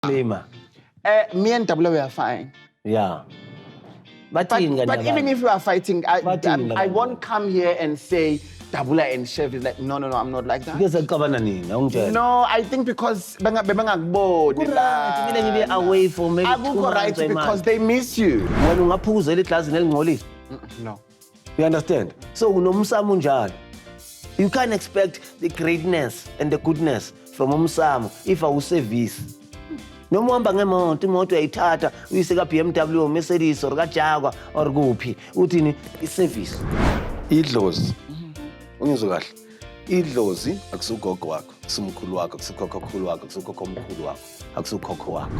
disclaimer. Me and Tabula were fine. Yeah. But even if we are fighting, I won't come here and say Tabula and Chef is like, no, I'm not like that. Because no, I think because away for maybe 2 months. Because they miss you. No. You understand? So you can't expect the greatness and the goodness from umsamo if I will service. No muhamba ngemoto uyayithatha uyise ka BMW Mercedes or ka Jaguar or kuphi uthini iservice idlozi ungizwe kahle idlozi akusugogo wakho kusumkhulu wakho kusukhokho wakho kusukhokho wakho akusukhokho wakho.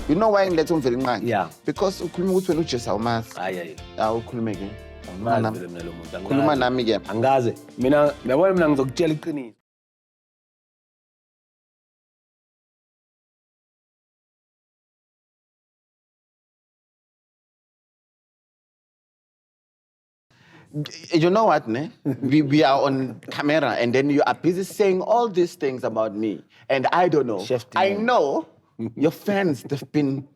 You know why ngilethe umveli nqangi? Yeah. Because ukhuluma ukuthi wena uJesu awumazi. Hayi awukhulume ke umuntu khuluma nami ke angaze mina uyabona mina ngizokutshela iqiniso. You know what, ne? we are on camera and then you are busy saying all these things about me. And I don't know. I know your fans, they've been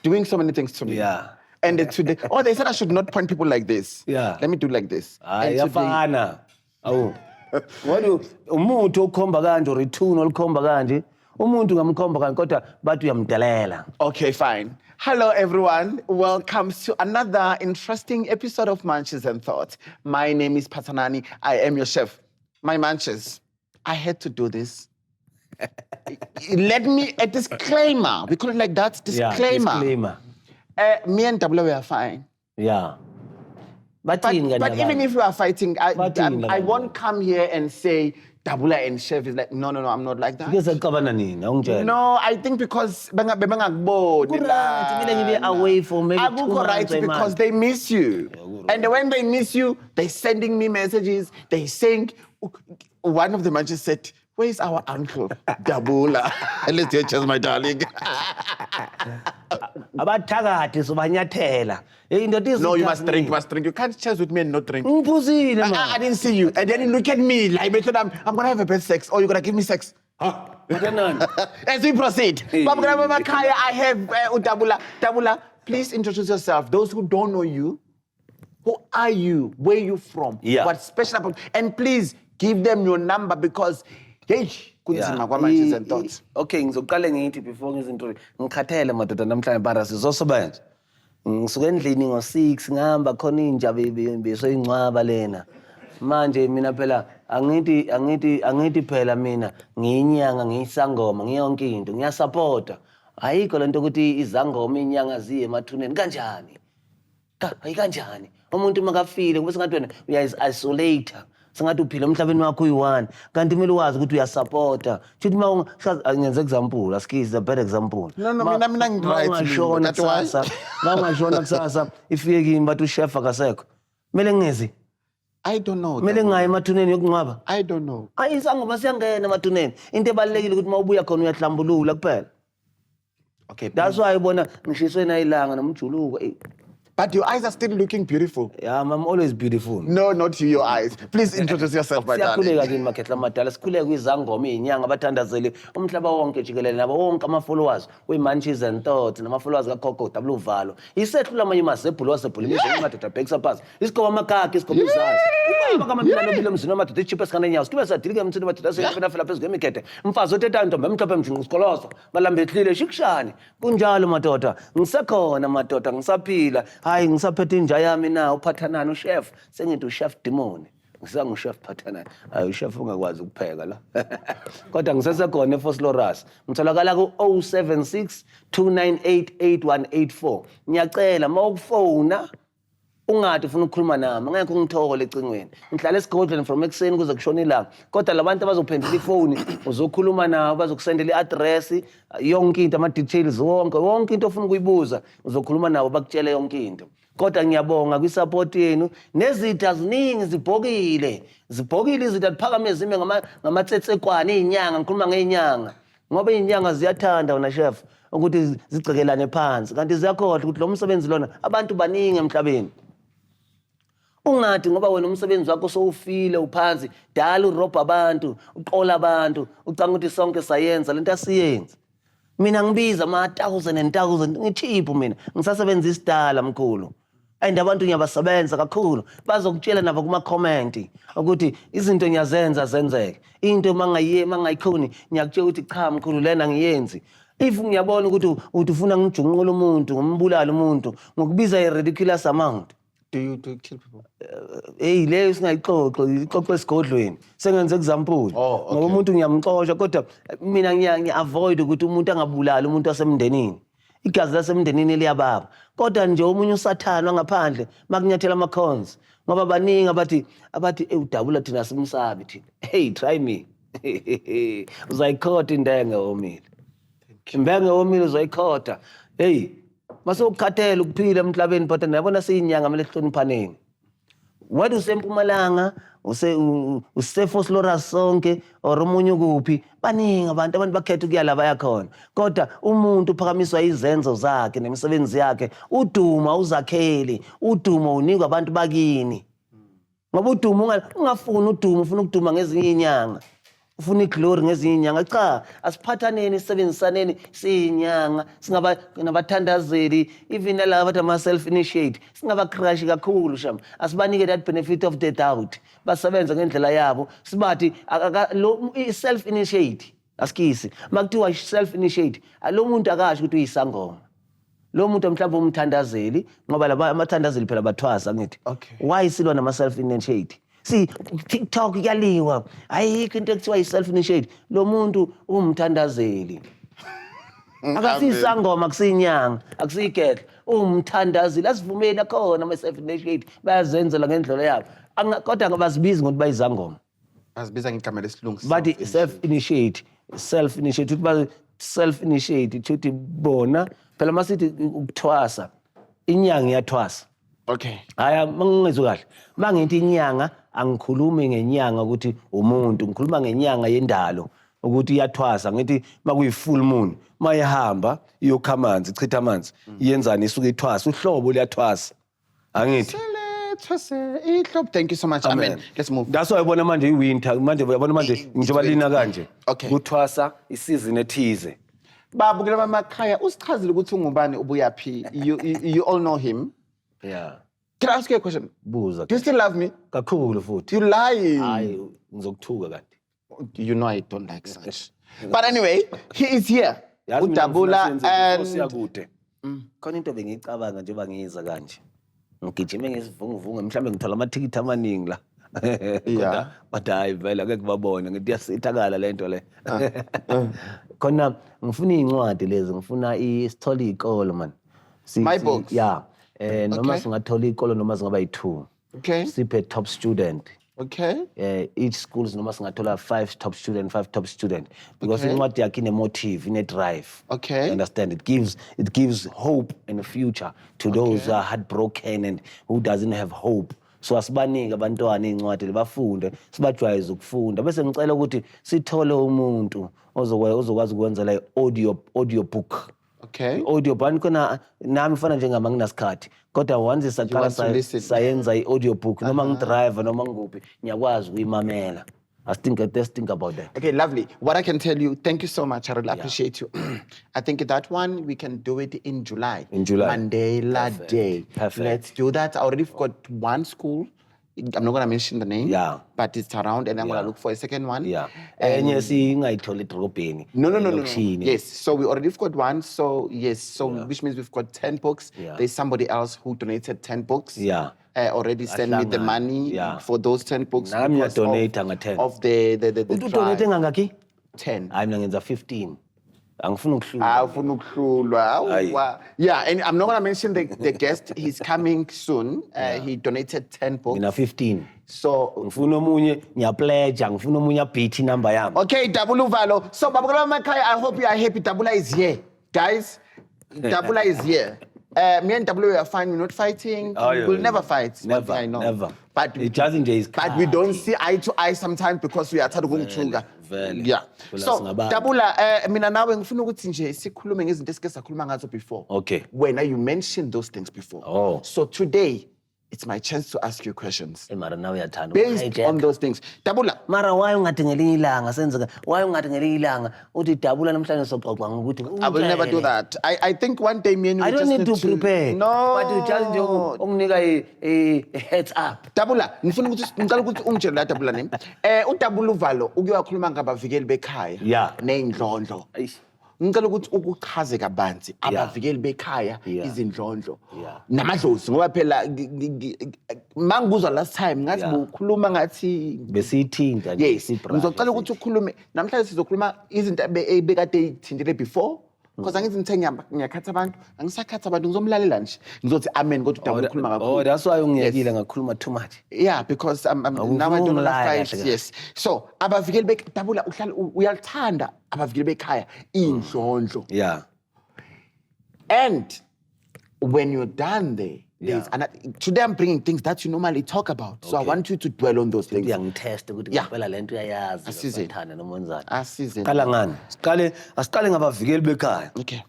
doing so many things to me. Yeah. And today, they said I should not point people like this. Yeah. Let me do like this. Yafana. Awu. Wadu umuntu okhomba kanje or ithuno olikhomba kanje. Umuntu ngamkhomba kanje kodwa bathi uyamdelela. Okay, fine. Hello, everyone. Welcome to another interesting episode of Munches and Thoughts. My name is Patanani. I am your chef. My Munches, I had to do this. Let me, a disclaimer. We call it like that, disclaimer. Yeah, disclaimer. Me and Tabula were fine. Yeah. But even if we are fighting, I won't come here and say Tabula and Chef is like, no, I'm not like that. Because no, I think because away for maybe 2 months. Because they miss you. And when they miss you, they're sending me messages. They saying, one of them I just said, where's our uncle, Dabula? Let's hear just my darling. No, you must drink. You can't chase with me and not drink. I didn't see you. And then you look at me like, I'm going to have a bad sex. Or you're going to give me sex. Huh? As we proceed. I have Dabula. Dabula, please introduce yourself. Those who don't know you, who are you? Where are you from? Yeah. What's special about? And please give them your number because, hey, Munches and Thoughts. Okay, ngizoqala ngithi before ngizinto ngikhathele madoda namhlanje bara sizosebenza. Ngisuke endlini ngo6 ngihamba khona inja besoyincwaba lena. Manje mina phela angithi phela mina ngiyinyanga ngiyisangoma ngiyonke into ngiyasupporta. Ayikho lento ukuthi izangoma inyanga ziye emathuneni kanjani. Hayi kanjani. Umuntu makafile kube sengathi wena uyayisolate. Sengathi uphila emhlabeni wakho uyi1 kanti kumele wazi ukuthi uyasupporta. Chithi ngenza example, askize a bad example. No, mina ngiright. Ngashona kusasa ifike kimi bathi uChef akasekho. Kumele ngezi. I don't know. Kumele ngaye emathuneni yokunqaba. I don't know. Ayisangoma siyangena emathuneni. Into ebalekile ukuthi mawubuya khona uyahlambulula kuphela. Okay. That's why ibona ngishiswe na ilanga nomjuluko. But your eyes are still looking beautiful. Yeah, I'm always beautiful. No, not you, your eyes. Please introduce yourself, my darling. Siyakhuleka kini makhetla amadala. Sikhuleka kwizangoma izinyanga abathandazeli umhlaba wonke jikelele nabo wonke ama-followers we-Munches and Thoughts nama-followers kaGogo Double Uvalo. Isehlula amanye masebhulu wasebhulu imisho amadoda bhekisa phansi. Isigoma amakaki, isigoma izazi. Ubaba kamamina nobile mzini amadoda ichipha esikana enyawo. Sikibe sadilike emthini amadoda asefela phezu kwemikhethe. Mfazi othethayo ntombi emhlophe emjinqa usikoloso. Balambehlile shikishani. Kunjalo madoda. Ngisekhona madoda ngisaphila. Hayi ngisaphethe inja yami na uphathanani uChef sengithi uChef Demon ngisanga uChef Phathanani hayi uChef ungakwazi ukupheka la kodwa ngisesekhona eFosloras ngitholakala ku 076 298 8184 ngiyacela mawukufona ungathi ufuna ukukhuluma nami ngeke ungithole ecingweni ngihlala esigodlweni from ekseni kuze kushona ilanga kodwa labantu abazophendula ifoni uzokhuluma nabo bazokusendela iaddress yonke into ama details wonke into ofuna ukuyibuza uzokhuluma nabo bakutshele yonke into kodwa ngiyabonga kwi-support yenu nezitha ziningi zibhokile izitha liphakame zime ngamatsetsekwane izinyanga ngikhuluma ngeinyanga ngoba izinyanga ziyathanda wena Chef ukuthi zigcikelane phansi kanti ziyakhohlwa ukuthi lo msebenzi lona abantu baningi emhlabeni ungathi ngoba wena umsebenzi wakho sowufile uphansi dala urobha abantu uqola abantu ucanga ukuthi sonke sayenza lento asiyenza mina ngibiza ama-1000 and 1000 ngithiphu mina ngisasebenza isidala mkhulu and abantu ngiyabasebenza kakhulu bazokutshela nabo kuma-comment ukuthi izinto ngiyazenza zenzeke into mangayikhoni ngiyakutshela ukuthi cha mkhulu lena ngiyenzi if ngiyabona ukuthi ufuna ngijunqule umuntu ngombulala umuntu ngokubiza i-ridiculous amount. Do you kill people? Leyo singayixoxa esigodlweni sengenze example ngoba umuntu ngiyamxosha kodwa mina ngiya-avoid ukuthi umuntu angabulali umuntu wasemndenini igazi lasemndenini liyababa kodwa nje omunye usathana ngaphandle makunyathela amakhonzi ngoba baningi abathi udabula thina simsabi thina hey try me uzayikhotha indenge omile imbenge omile uzayikhotha hey masokukhathela ukuphila emhlabeni but nabona siyinyanga mele sihloniphaneni wathi usempumalanga usefoslora sonke or umunye kuphi baningi abantu bakhetha ukuya la baya khona kodwa umuntu uphakamiswa izenzo zakhe nemisebenzi yakhe uduma uzakheli uduma unikwa abantu bakini ngoba uduma ungafuni uduma ufuna ukuduma ngezinye inyanga ufuna iglory ngezinye inyanga cha asiphathaneni sisebenzisaneni siyinyanga singaba nabathandazeli even laba bathi ama-self initiate singaba-crush kakhulu sham asibanike that benefit of the doubt basebenza ngendlela yabo sibathi i-self initiate asikisi makuthiwa self initiate lo muntu akasho ukuthi uyisangoma lo muntu mhlawumbe umthandazeli ngoba laba amathandazeli phela bathwasa ngithi why silwa nama-self initiate. See, TikTok yaliwa ayikho into ekuthiwa yi-self initiate lo muntu umthandazeli akasiyisangoma akusiyinyanga akusiyigedla umthandazeli asivumeni akhona ama-self initiate bayazenzela ngendlela yabo kodwa ngabazibizi ngokuthi bayizangoma bazibiza ngegama lesilungu bathi self initiate ukuthi bona phela masithi ukuthwasa inyanga iyathwasa haya mangizwe kahle mangithi inyanga angikhulumi ngenyanga ukuthi umuntu ngikhuluma ngenyanga yendalo ukuthi iyathwasa ngithi makuyi-full moon mayihamba iyokha amanzi ichitha amanzi iyenzani isuke ithwasa uhlobo liyathwasa angithi thank you so much. Amen. Let's move. That's why yabona manje i-winter manje yabona manje njengoba lina kanje kuthwasa isizini ethize babukela bamakhaya usichazile ukuthi ungubani ubuyaphi you all know him. Yeah. Can I ask you a question? Buza. Do you still love me? Kakhulu futhi. You lying. Hayi ngizokuthuka kanti. You know I don't like such. But anyway, he is here. Udabula and siyakude. Khona into bengicabanga njengoba ngiza kanje. Ngigijime ngesivunguvungu mhlambe ngithola amathikithi amaningi la. Yeah. But hayi vele ake kubabona ngithi yasithakala lento le. Khona ngifuna incwadi lezi ngifuna isithola ikolo man. My books. Yeah. Noma singathola ikolo noma singaba yi2. Okay. Siphe top student. Okay. Each schools noma singathola 5 top student because incwadi yakhe ine motive ine drive. Okay. You understand it gives hope in the future to those who are heartbroken and who doesn't have hope. So asibanike abantwana incwadi lebafunde sibajwayeze ukufunda bese ngicela ukuthi sithole umuntu ozokwazi ukwenza la audio book. Okay. Audio bani kona nami mfana njengama nginasikhathi kodwa once saqala sayenza i-audio book noma ngidrive noma ngikuphi ngiyakwazi ukuyimamela. Let's think about that. Okay, lovely. What I can tell you, thank you so much. I really appreciate you. I think that one, we can do it in July. Mandela Day. Perfect. Let's do that. I already got one school. I'm not going to mention the name. Yeah. But it's around and I'm going to look for a second one. Yeah. And yes, No. Yes. So we already got one. So yes. So which means we've got 10 books. Yeah. There's somebody else who donated 10 books. Yeah. Already sent me the money for those 10 books. I'm not donating 10. Of the donating ngaki? 10. I'm not 15. Angifuna ukuhlulwa. Yeah, and I'm not going to mention the guest. He's coming soon. He donated 10 books. Mina 15. So ngifuna omunye ngiyapledge ngifuna omunye beat number yami. Okay, Dabula Uvalo. So Babukela Makai, I hope you are happy. Dabula is here. Guys, Dabula is here. Me and W are fine. We're not fighting. We'll never fight. Never. I know. Never. But it doesn't just. But we don't see eye to eye sometimes because we are Tadugunga. Yeah. So Dabula, mina nawe ngifuna ukuthi nje sikhulume ngezinto esike sakhuluma ngazo before. Okay. When you mentioned those things before. Oh. So today, it's my chance to ask you questions. Mara nawe uyathanda. Based on those things. Dabula. Mara why ungathi ngelinye ilanga senzeka? Why ungathi ngelinye ilanga uthi dabula namhlanje soxoxa ngokuthi I will never do that. I think one day me and you I don't just need to prepare. No. But you just nje unginika a heads up. Dabula, ngifuna ukuthi ungitshele la Dabula nami. uDabula uValo ukuyakhuluma ngabavikeli bekhaya Yeah. neindlondlo. Eish. Ngicela ukuthi ukuchaze kabanzi Yeah. abavikeli bekhaya Yeah. izindlondlo Yeah. namadlozi ngoba phela mangikuzwa last time ngathi Yeah. bukhuluma ngathi Besithinta nje yes ngizocela ukuthi ukhulume namhlanje sizokhuluma izinto ebekade ithintile before because angithi ngithe ngiyakhatha abantu angisakhatha abantu ngizomlalela nje ngizothi amen kodwa uDabula ukhuluma kakhulu. Oh, that's why ungiyekile ngakhuluma too much. Yeah, because I'm now I don't know fight. Yes. So, abavikeli Dabula uhlala uyalithanda abavikeli bekhaya indlondlo. Yeah. And when you're done there, today I'm bringing things that you normally talk about. So I want you to dwell on those things. Uyangitest ukuthi Yeah. ngempela lento uyayazi. Asize. Uyathanda noma wenzani. Asize. Qala ngani? Asiqale ngabavikeli bekhaya. Okay.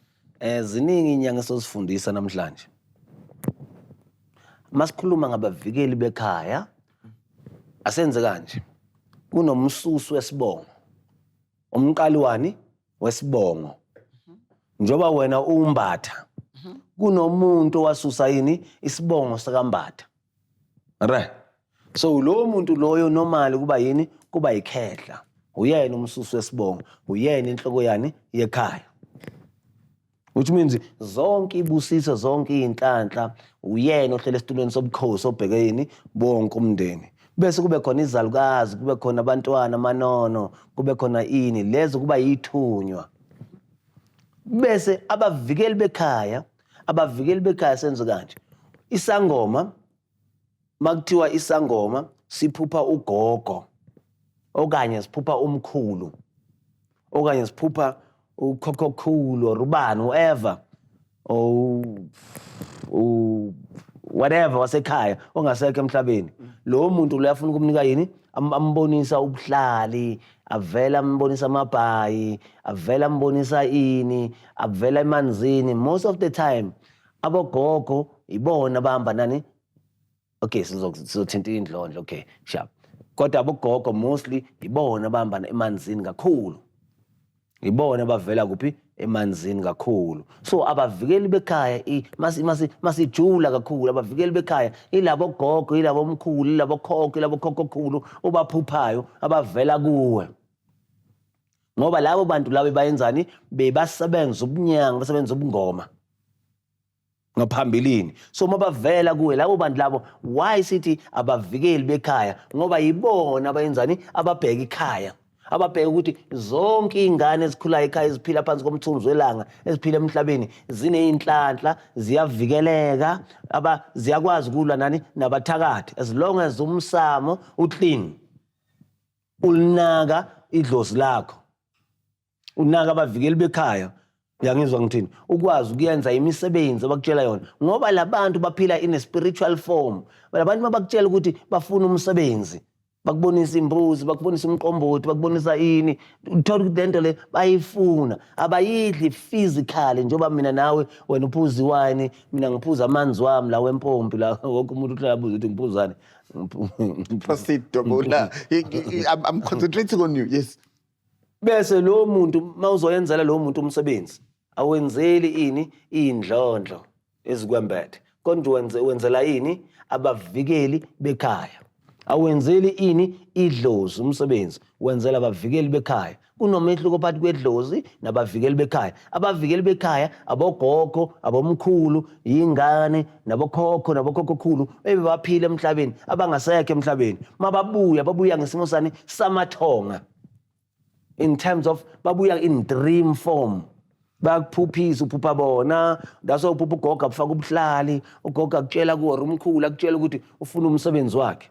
Ziningi inyanga esizifundisa namhlanje. Masikhuluma ngabavikeli bekhaya asenze kanje. Kunomsusu wesibongo. Umqali wani wesibongo. Njoba wena umbatha. Kunomuntu wasusa yini isibongo sakaMbatha. Right. So lo muntu loyo normally kuba yini kuba ikhehla. Uyena umsusu wesibongo, uyena inhloko yani yekhaya. Which means zonke ibusiso zonke inhlanhla uyena ohlela esitulweni sobukhosi obheke yini bonke umndeni. Bese kube khona izalukazi, kube khona abantwana amanono, kube khona ini lezo kuba yithunywa. Bese abavikeli bekhaya senze kanje. Isangoma makuthiwa isangoma siphupha ugogo okanye siphupha umkhulu okanye siphupha ukhokhokhulu or ubani whoever whatever wasekhaya ongasekho emhlabeni. Lo muntu lo uyafuna ukumnika yini ambonisa ubuhlali, avela ambonisa amabhayi, avela ambonisa ini, avela emanzini. Most of the time abogogo ibona bahamba nani. Okay, sizothinta indlondlo. Okay, sharp. Kodwa abogogo mostly ibona bahamba emanzini kakhulu. Ibona bavela kuphi emanzini kakhulu. So abavikeli bekhaya masijula kakhulu. Abavikeli bekhaya ilabo gogo, ilabo omkhulu, ilabo khokho, ilabo khokhokhulu obaphuphayo abavela kuwe. Ngoba labo bantu labo bayenzani bebasebenza ubunyanga, basebenza ubungoma ngaphambilini. So mabavela kuwe labo bantu labo why sithi abavikeli bekhaya ngoba yibona abayenzani ababheka ikhaya. Ababheka ukuthi zonke izingane ezikhula ekhaya eziphila phansi komthunzi welanga eziphila emhlabeni zineyinhlanhla ziyavikeleka ziyakwazi ukulwa nani nabathakathi as long as umsamo uclean ulinaka idlozi lakho unaka abavikeli bekhaya. Uyangizwa ngithini ukwazi ukuyenza imisebenzi abakutshela yona ngoba labantu baphila in a spiritual form. Labantu mabakutshela ukuthi bafuna umsebenzi bakubonisa imbuzi, bakubonisa umqombothi, bakubonisa ini, uthola ukuthi lento le bayifuna. Abayidli physically njengoba mina nawe wena uphuza iwine, mina ngiphuza amanzi wami la wempompi la wonke umuntu uhlala abuza ukuthi ngiphuzani. Proceed, Dabula. I'm concentrating on you. Yes. Bese lo muntu mawuzoyenzela lo muntu umsebenzi awenzeli ini indlondlo ezikwembethe kodwa wenzela ini abavikeli bekhaya. Awenzeli ini idlozi umsebenzi wenzela abavikeli bekhaya. Kunomehluko phakathi kwedlozi nabavikeli bekhaya. Abavikeli bekhaya abogogo, abomkhulu, ingane nabokhokho nabokhokhokhulu ebebaphila emhlabeni abangasekho emhlabeni. Babuya ngesimo sani samathonga. In terms of babuya in dream form. Bakuphuphisa uphupha bona, that's why uphupha ugogo afaka ubuhlali, ugogo akutshela kuwe umkhulu akutshela ukuthi ufuna umsebenzi wakhe.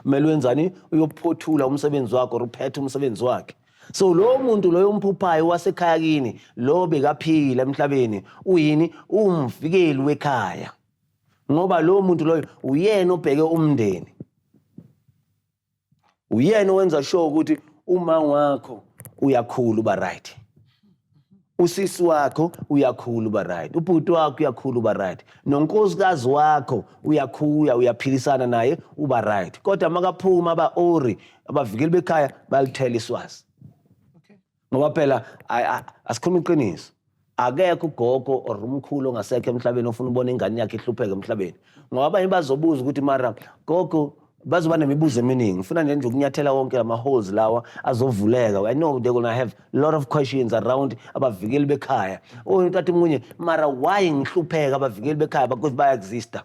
Kumele wenzani uyophothula umsebenzi wakhe or uphethe umsebenzi wakhe. So lo muntu loyo umphuphayo wasekhaya kini lo bekaphila emhlabeni uyini umvikeli wekhaya. Ngoba lo muntu loyo uyena obheke umndeni. Uyena owenza sure ukuthi uma wakho uyakhula uba right. usisi wakho uyakhula uba right, ubhuti wakho uyakhula uba right, nonkosikazi wakho uyaphilisana naye uba right. Kodwa makaphuma aba-ori abavikeli bekhaya balithela iswazi. Ngoba phela asikhuluma iqiniso, akekho ugogo or umkhulu ongasekho emhlabeni ofuna ubona ingane yakhe ihlupheka emhlabeni. Ngoba abanye bazobuza ukuthi mara gogo bazoba nemibuzo eminingi, ngifuna nje ukunyathela wonke ama-holes lawa azovuleka. I know they're gonna have a lot of questions around abavikeli bekhaya. Tathi munye mara why ngihlupheka abavikeli bekhaya because baya-exista?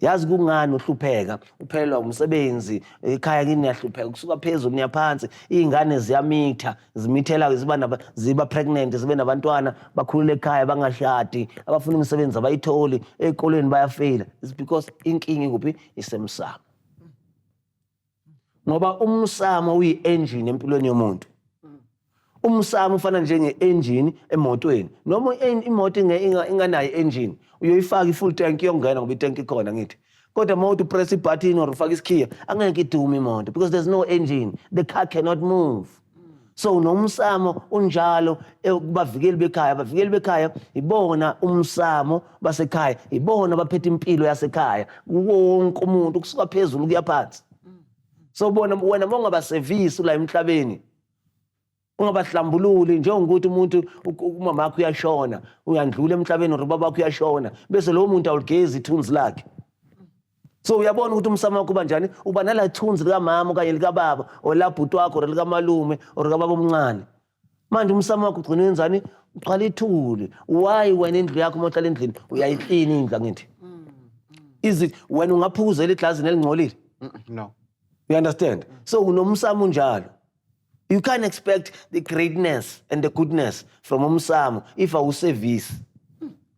Yazi kungani uhlupheka, uphelelwa umsebenzi, ekhaya kini niyahlupheka, kusuka phezulu niya phansi, iy'ngane ziyamitha, zimithela ziba pregnant, zibe nabantwana, bakhulule ekhaya bangashadi, abafuna imisebenzi abayitholi, ey'koleni bayafeyila. It's because inkinga ikuphi? Isemsamo. Ngoba umsamo uyi-engine empilweni yomuntu. Umsamo ufana njenge-engine emotweni. Noma imoto inganayo i-engine, uyoyifaka i-full tank yongena ngoba i-tank ikhona ngithi. Kodwa mawuthi upress i-button or ufaka isikhiya, angeke idume imoto because there's no engine. The car cannot move. So nomsamo unjalo kubavikeli bekhaya. Abavikeli bekhaya ibona umsamo basekhaya, ibona baphethe impilo yasekhaya. Wonke umuntu kusuka phezulu kuya phansi. So wena mongabasevisi la emhlabeni, ungabahlambululi njengokuthi umuntu umama wakho uyashona, uyandlula emhlabeni or ubaba wakho uyashona, bese lo muntu awuligezi ithunzi lakhe. So uyabona ukuthi umsamo wakho uba njani, uba nala thunzi likamama okanye likababa or labhuti wakho or likamalume or likababa omncane. Manje umsamo wakho ugcina wenzani? Uqala ithuli. Why wena indlu yakho mohlala endlini uyayiklina indlu ngithi? Is it wena ungaphuzela iglazini elingcolile? No. You understand? So unomsamo unjalo. You can't expect the greatness and the goodness from umsamo if awuservice.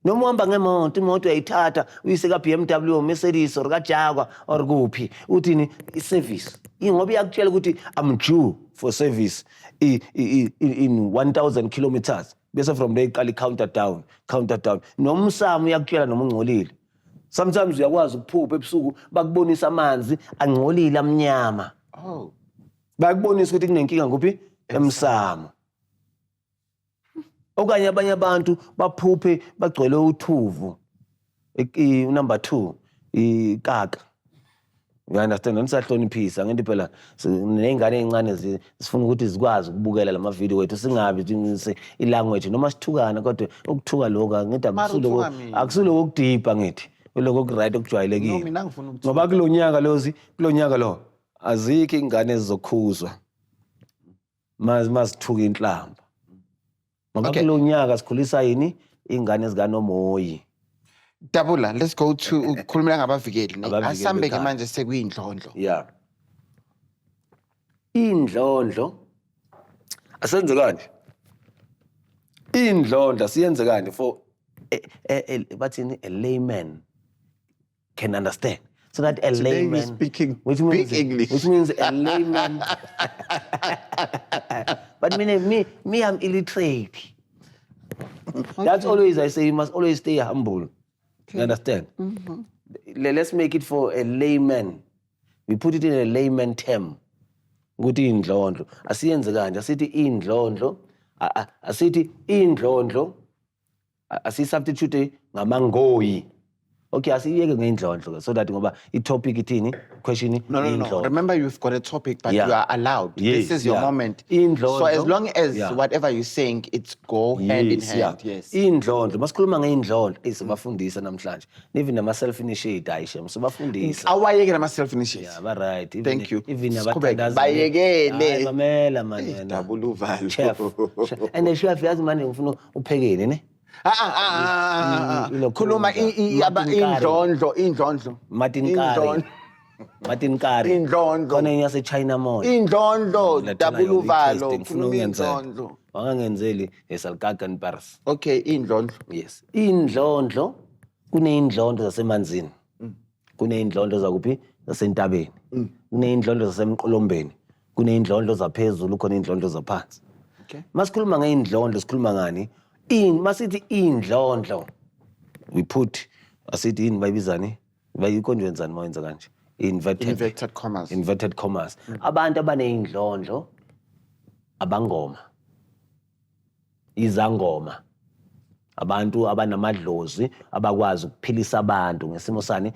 Noma uhamba ngemoto, imoto uyayithatha uyise ka-BMW, Mercedes or ka-Jaguar or kuphi, uthini i-service. Ngoba iyakutshela ukuthi I'm due for service in 1,000 kilometers. Bese from there iqala i-countdown. Nomsamo uyakutshela noma ungcolile. Sometimes uyakwazi ukuphupha ebusuku bakubonisa amanzi angcolile amnyama. Oh. Bayakubonisa ukuthi kunenkinga kuphi? Emsamo. Okanye abanye abantu baphuphe bagcwele uthuvu. Number 2, ikaka. You understand? Nisahloniphisa ngithi phela nezingane ezincane zifuna ukuthi zikwazi ukubukela lama video wethu singabi ilanguage noma sithukana, kodwa ukuthuka lokho ngithi akusulo okudipa ngithi. Lokho okuright okujwayelekile. No, mina ngifuna ukuthi ngoba kulonyaka lo azikho ingane ezizokhuzwa mazithuka inhlamba. Ngoba kulonyaka sikhulisa yini ingane zikaNomhoyi. Dabula, let's go to ukukhulumela ngabavikeli. Asambeke manje sekuyindlondlo. Yeah. Indlondlo asenze kanje. Indlondlo siyenze kanje for bathini a layman can understand. So that a Today layman speaking which means big English. Which means a layman. But me I'm illiterate. That's always I say you must always stay humble. You understand? Let's make it for a layman. We put it in a layman term. Ukuthi indlondlo. Asiyenze kanje, asithi indlondlo. Asithi indlondlo. Asisubstitute ngamangoyi. Okay, asiyeke ngeindlondlo so that ngoba i-topic ithini question No. Remember, you've got a topic, but you are allowed. Yes, this is your moment. So as long as whatever you're saying, it's go hand in hand. Yes. Indlondlo, masikhuluma ngeindlondlo, sibafundisa namhlanje. Even nama-self-initiate ayishem, sibafundisa. Awayeke nama-self-initiate. Yeah, ba right. Thank you. Even abathandazi. Bayekele. Mamela man. Double uvalo. Chef. And the chef yazi manje ngifuna uphekele ne? Khuluma indlondlo. Martin Kari. Indlondlo. Khona yase China mall. Indlondlo, double uvalo. Khuluma indlondlo. Wangangenzeli esalkakan Paris. Okay, indlondlo. Yes. Indlondlo kuneindlondlo zasemanzini. Kuneindlondlo zakuphi? Zasentabeni. Kuneindlondlo zasemqolombeni. Kuneindlondlo zaphezulu, khona indlondlo zaphansi. Okay. Masikhuluma ngeindlondlo sikhuluma ngani? Masithi indlondlo. We put asithi yini bayibizani? Bayikonjwenzani mayenza kanje? Inverted commas. Abantu abaneindlondlo abangoma. izangoma. Abantu abanamadlozi abakwazi ukuphilisa abantu ngesimo sani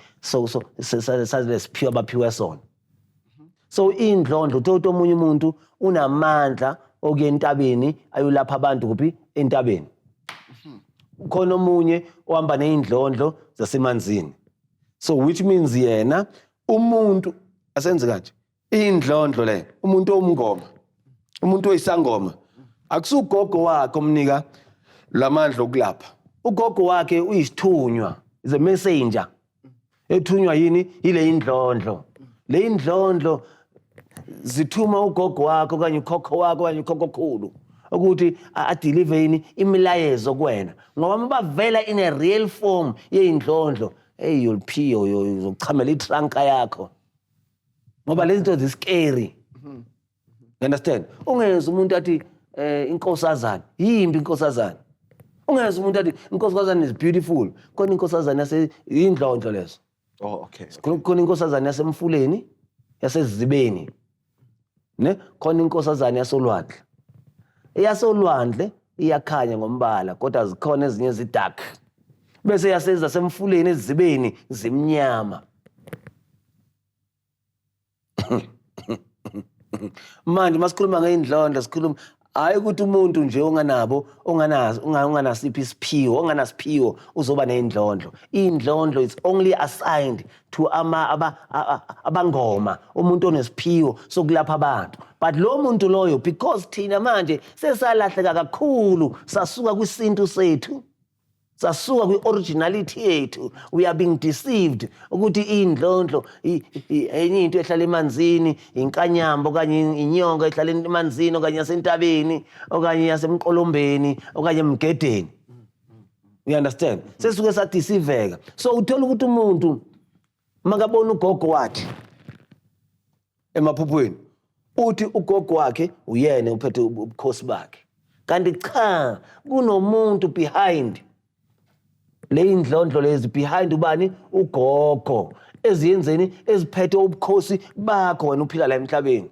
salesiphiwo abaphiwe sona. So indlondlo uthi omunye umuntu unamandla okuya entabeni ayolapha abantu kuphi entabeni. Khona omunye ohamba neindlondlo zasemanzini. So which means yena umuntu asenze kanje indlondlo le umuntu omngoma umuntu oyisangoma akusugogo wakhe omnika lamandla okulapha. Ugogo wakhe uyisithunywa, is a messenger. Ethunywa yini ile indlondlo. Le indlondlo zithuma ugogo wakhe okanye ukhokho wakhe okanye ukhokhokhulu ukuthi adeliver yini imilayezo kuwena. Ngoba mabavela in a real form yeindlondlo, hey you'll pee uzochamela itranka yakho. Ngoba lezi zinto ziscary. You understand? Ungezwe umuntu athi inkosazana, yimbi inkosazana. Ungezwe umuntu athi inkosazana is beautiful. Khona inkosazana indlondlo lezo. Oh, okay. Khona inkosazana yasemfuleni, yasezibeni. Ne? Khona inkosazana yasolwandle. Eyasolwandle iyakhanya ngombala, kodwa zikhona ezinye zidark. Bese yaseza semfuleni ezibeni zimnyama. Manje masikhuluma ngeindlondlo sikhuluma hayi ukuthi umuntu nje onganabo onganasiphi isiphiwo onganasiphiwo uzoba neindlondlo. Indlondlo is only assigned to abangoma umuntu onesiphiwo sokulapha abantu. But lo muntu loyo because thina manje sesalahleka kakhulu sasuka kwisintu sethu sasuka kwi-originality yethu, we are being deceived ukuthi indlondlo enye into ehlala emanzini inkanyamba okanye inyonga ehlala emanzini okanye yasentabeni okanye yasemqolombeni okanye emgedeni. You understand? Sesuke sadeceiveka. So uthola ukuthi umuntu makabona ugogo wakhe emaphuphweni uthi ugogo wakhe uyena uphethe ubukhosi bakhe, kanti cha kunomuntu behind le indlondlo lezi, behind ubani ugogo eziyenzeni eziphethe ubukhosi bakho wena uphila la emhlabeni.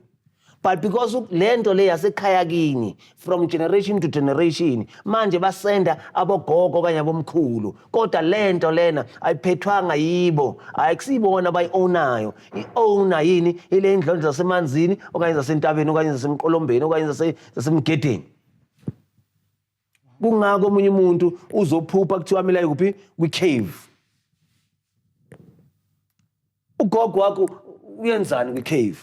But because lento le yasekhaya kini from generation to generation manje basenda abogogo kanye abomkhulu, kodwa lento lena ayiphethwanga yibo, ayikusibona abayi-ownayo. I-owner yini ile indlondlo zasemanzini okanye zasentabeni okanye zasemqolombeni okanye zasemgedeni. Kungako omunye umuntu uzophupha kuthiwa mina kuphi kwi-cave. Ugogo wakho uyenzani kwi-cave?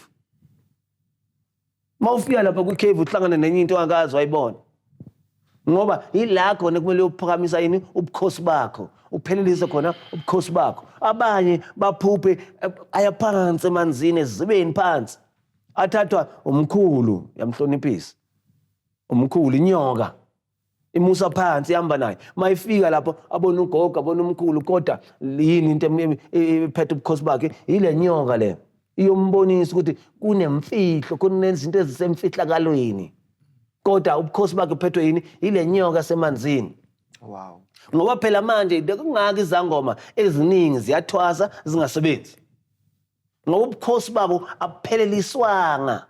Mawufika lapha kwi-cave uhlangana nenye into ongakazi wayibona. Ngoba yila khona kumele uphakamisa yini ubukhosi bakho, uphelelise khona ubukhosi bakho. Abanye baphuphe ayaphansi emanzini ezibeni phansi. Athathwa umkhulu yamhloniphisa. Umkhulu inyoka imusa phansi ihamba naye. Mayifika lapho abona ugogo abona umkhulu kodwa yini into ephethe ubukhosi bakhe ile nyoka le. Iyombonisa ukuthi kunemfihlo, kunezinto ezisemfihlakalweni. Kodwa ubukhosi bakhe uphethwe yini ile nyoka semanzini. Wow. Ngoba phela manje kungaka izangoma eziningi ziyathwasa zingasebenzi. Ngoba ubukhosi babo abupheleliswanga.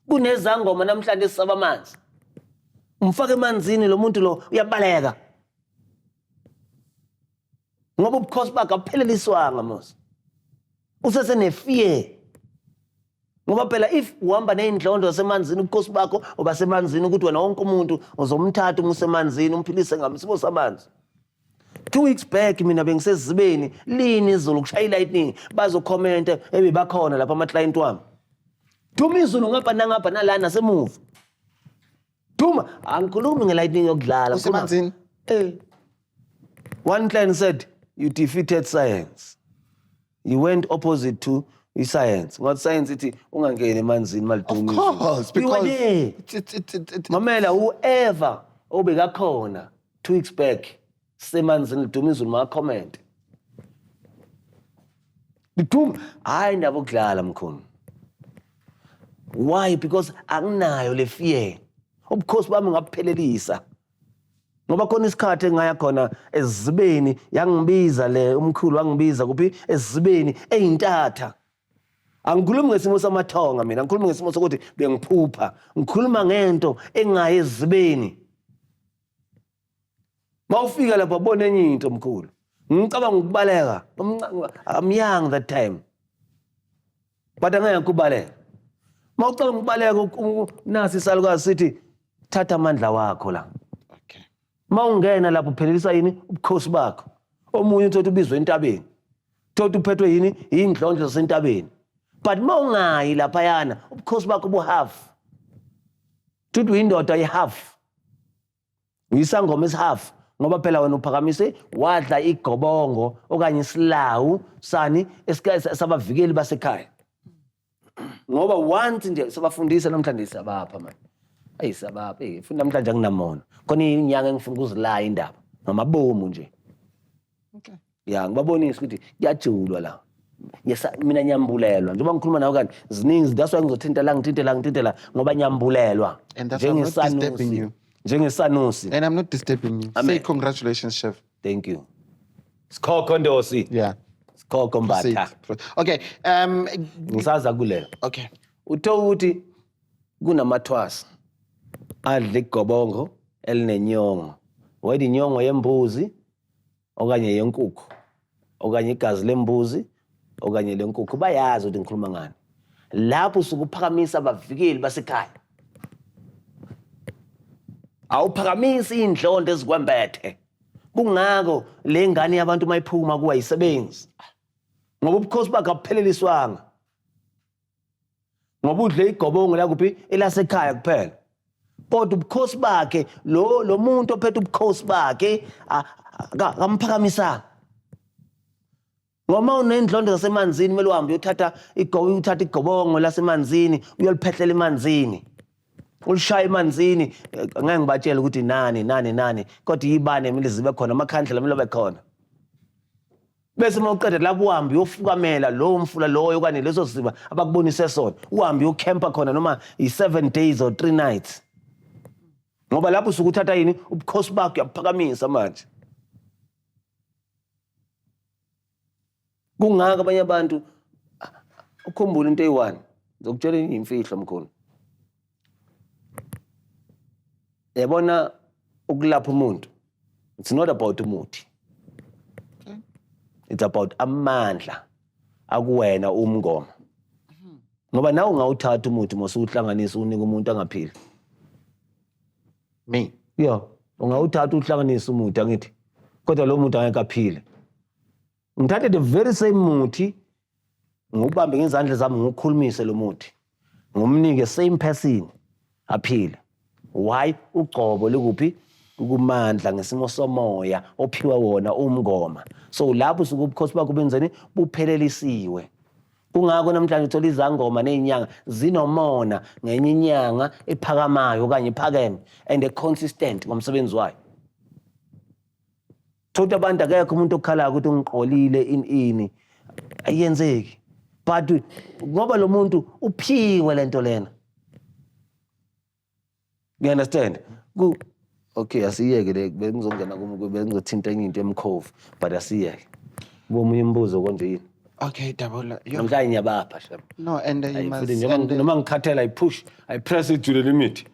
Kunezangoma namhlanje esisaba amanzi. Umfake emanzini lo muntu lo uyabaleka. Ngoba ubukhosi bakhe abupheleliswanga mos. Usesenefear. Ngoba phela if uhamba neindlondlo zasemanzini ubukhosi bakho oba semanzini ukuthi wena wonke umuntu uzomthatha umusemanzini umphilise ngamsimo samanzi. 2 weeks back mina bengisezibeni lini izulu kushaya ilightning bazokhomenta ebebakhona lapha ama client wami. Thuma izulu ngapha nangapha nalana nasemuva. Thuma angikhulumi ngelightning yokudlala Usemanzini. One client said you defeated science. You went opposite to science. What science ithi ungangeni emanzini maliduma. Of course, because Mamela whoever obekakhona 2 weeks back semanzini liduma izulu ma comment. Liduma hayi ndaba ukudlala mkhulu. Why? Because anginayo le fear. Ubukhosi bami ngaphelelisa. Ngoba khona isikhathi engaya khona ezibeni yangibiza le umkhulu wangibiza kuphi ezibeni eyintatha. Angikhulumi ngesimo samathonga mina, ngikhuluma ngesimo sokuthi bengiphupha. Ngikhuluma ngento engayi ezibeni. Mawufika lapha bona enye into mkhulu. Ngicabanga ukubaleka. I'm young that time. But angeke kubaleka. Mawucabanga ukubaleka nasi isalukazi sithi thatha amandla wakho la. Okay. Mawungena lapho uphelelisa yini ubukhosi bakho. Omunye uthi ubizwe entabeni. Thothi uphethwe yini indlondlo zasentabeni. But mawungayi lapha yana ubukhosi bakho buhalf. Thuthi indoda ihalf. Uyisangoma isihalf ngoba phela wena uphakamise wadla igobongo okanye isilawu sani sabavikeli basekhaya. Ngoba once nje sabafundisa namhlanje sabapha man. Sabapha funda namhlanje anginamona. Khona inyanga engifuna ukuzilaya indaba ngamabomu nje. Okay. Ya ngibabonisa ukuthi kuyajulwa la. Yes mina nyambulelwa njengoba ngikhuluma nawe kanti ziningi that's why ngizothinta la ngoba nyambulelwa. And that's why I'm not disturbing you. Njengesanusi. And I'm not disturbing you. Amen. Say congratulations, Chef. Thank you. Sikhokho Ndosi. Yeah. Sikhokho Mbatha. Okay. Ngisaza kulela. Okay. Utho ukuthi kunamathwasa adla igobongo elinenyongo. Wayidi inyongo yembuzi okanye yenkukhu. Okanye igazi lembuzi okanye lenkukhu bayazi ukuthi ngikhuluma ngani. Lapho usukuphakamisa abavikeli basekhaya. Awuphakamisa indlonto ezikwembethe. Kungako le ngane yabantu mayiphuma kuwa yisebenzi. Ngoba ubukhosi bakhe abupheleliswanga. Ngoba udle igobongo la kuphi elasekhaya kuphela. Kodwa ubukhosi bakhe lo muntu ophethe ubukhosi bakhe akamphakamisanga. Ngoma unendlondo zasemanzini kumele uhambe uyothatha igobongo lasemanzini uyoliphehlela emanzini. Ulishaya emanzini ngeke ngibatshela ukuthi nani kodwa yibane kumele zibe khona amakhandlela kumele abe khona. Bese mawuqeda lapho uhambe uyofukamela lo mfula loyo okanye leso siba abakubonise sona uhambe uyocampa khona noma i7 days or 3 nights. Ngoba lapho usukuthatha yini ubukhosi bakho uyaphakamisa manje. Kungaka abanye abantu ukhumbula into eyi1 ngizokutshela imfihlo mkhulu. Yabona ukulapha umuntu it's not about umuthi. Okay. It's about amandla akuwena umngoma. Ngoba nawe ungawuthatha umuthi mosuhlanganisa unika umuntu angaphili. Me. Yeah, ungawuthatha uhlanganisa umuthi angithi. Kodwa lo muntu angeke aphile. Ngithathe the very same muthi ngubambe ngezandla zami ngokukhulumise lo muthi. Ngomnike same person aphile. Why uqobo likuphi ukumandla ngesimo somoya ophiwa wona umngoma. So lapho usuke ubukhosi bakho benzeni buphelelisiwe. Kungako namhlanje uthola izangoma nezinyanga zinomona ngenye inyanga ephakamayo okanye iphakeme and consistent ngomsebenzi wayo. Thothi abantu akekho umuntu okhala ukuthi ungiqolile ini ayenzeki. But ngoba lo muntu uphiwe lento lena. You understand? Okay, asiyeke le bengizongena bengizothinta enye into emkhovu but asiyeke. Bomunye imbuzo konje yini? Okay, Dabola. Namhlanje ngiyabapha shame. No, and you must. Noma ngikhathela I push, I press it to the limit.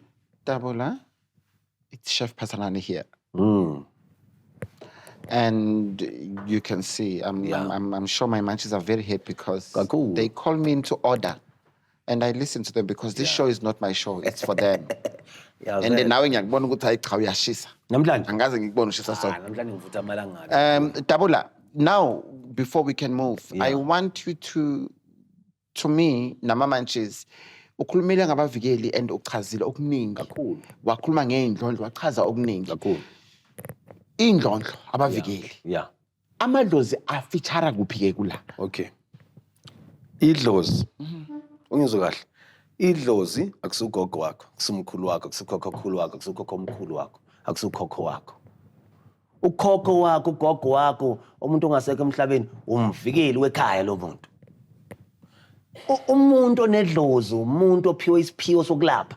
Dabola, it's Chef Pasanani here. And you can see, I'm sure my matches are very happy because they call me into order. And I listen to them because this show is not my show, it's for them. And then now ngiyakubona ukuthi hayi cha uyashisa. Namhlanje Angaze ngikubona ushisa so. Namhlanje ngivutha amalanga. Dabola, now before we can move, I want you to me namamanches ukhulumile ngabavikeli and uchazile okuningi kakhulu. Wakhuluma ngeindlondlo wachaza okuningi kakhulu. Indlondlo abavikeli. Yeah. Amadlozi afeature kuphi ke kula? Okay. Idlozi. Ungizwe kahle. Idlozi akusugogo wakho, akusumkhulu wakho, akusukhokho wakho, akusukhokho omkhulu wakho, akusukhokho wakho. Ukhokho wakho, ugogo wakho, umuntu ongasekho emhlabeni, umvikeli wekhaya lo muntu. Umuntu onedlozi, umuntu ophiwe isiphiwo sokulapha.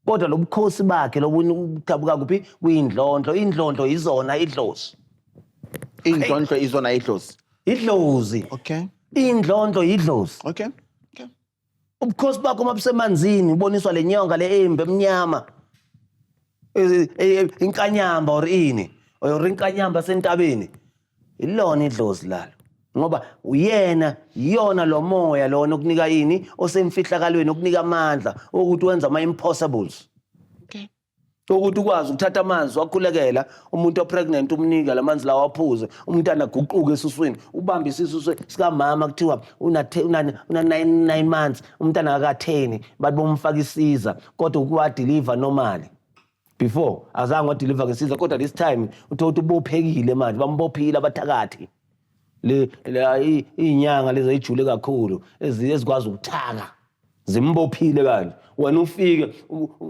Kodwa lo bukhosi bakhe lobudabuka kuphi kuyindlondlo, indlondlo izona idlozi. Indlondlo izona idlozi. Idlozi. Okay. Indlondlo idlozi. Okay. Ubukhosi bakho mabusemanzini uboniswa lenyonga leembe emnyama. Inkanyamba or ini. oyorinkanyamba sentabeni ilona idlozi lalo ngoba yona lo moya lona okunika yini osemfihlakalweni okunika amandla ukuthi wenza ama impossibles. Okay. Ukuthi ukwazi ukuthatha amanzi wakhulekela umuntu opregnant umnika lamanzi lawa aphuze umntana aguquke esuswini ubambe isisu sikamama kuthiwa una 9 months umntana akatheni bathi bomfaka isiza kodwa ukuwa deliver normally before azange wa deliver ngesiza kodwa this time uthothi ubophekile manje bambophile abathakathi le inyanga lezi ejule kakhulu ezikwazi ukuthaka zimbophile kanje wena ufike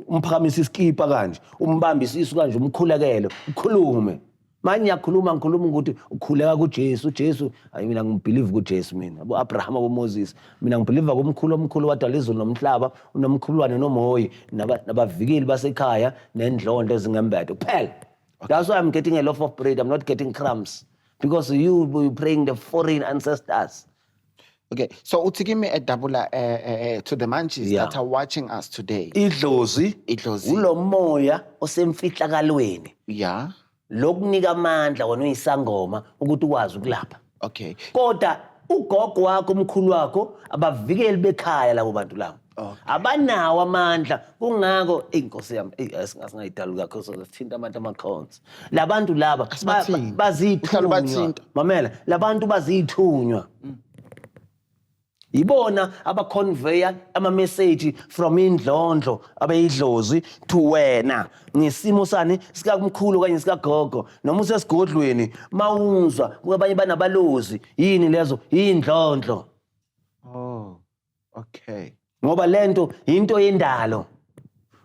umphakamisa iskipa kanje umbamba isisu kanje umkhulekele ukhulume manje ngikhuluma ukuthi ukhuleka kuJesu uJesu hayi mina ngibelieve kuJesu mina abo Abraham abo Moses mina ngibelieve kumkhulu wadala izulu nomhlaba unomkhulwane nomhoyi nabavikeli basekhaya nendlondlo ezingembede kuphela. That's why I'm getting a loaf of bread, I'm not getting crumbs because you were praying the foreign ancestors. Okay, so give me a double to the manches that are watching us today. Idlozi ulo moya osemfihlakalweni. Yeah. Lokunika amandla wona uyisangoma ukuthi ukwazi ukulapha. Okay. Kodwa ugogo wakho umkhulu wakho abavikeli bekhaya labo bantu labo. Abanawo amandla kungako inkosi yami asingayidala kakho so sithinta abantu ama-accounts labantu laba bazithunywa mamela labantu bazithunywa ibona abaconveya ama-message from indlondlo abeyidlozi to wena ngesimo sani sikakumkhulu kanye sikagogo noma usesigodlweni mawuzwa kwabanye banabalozi yini lezo indlondlo. Oh, okay. Ngoba lento into yendalo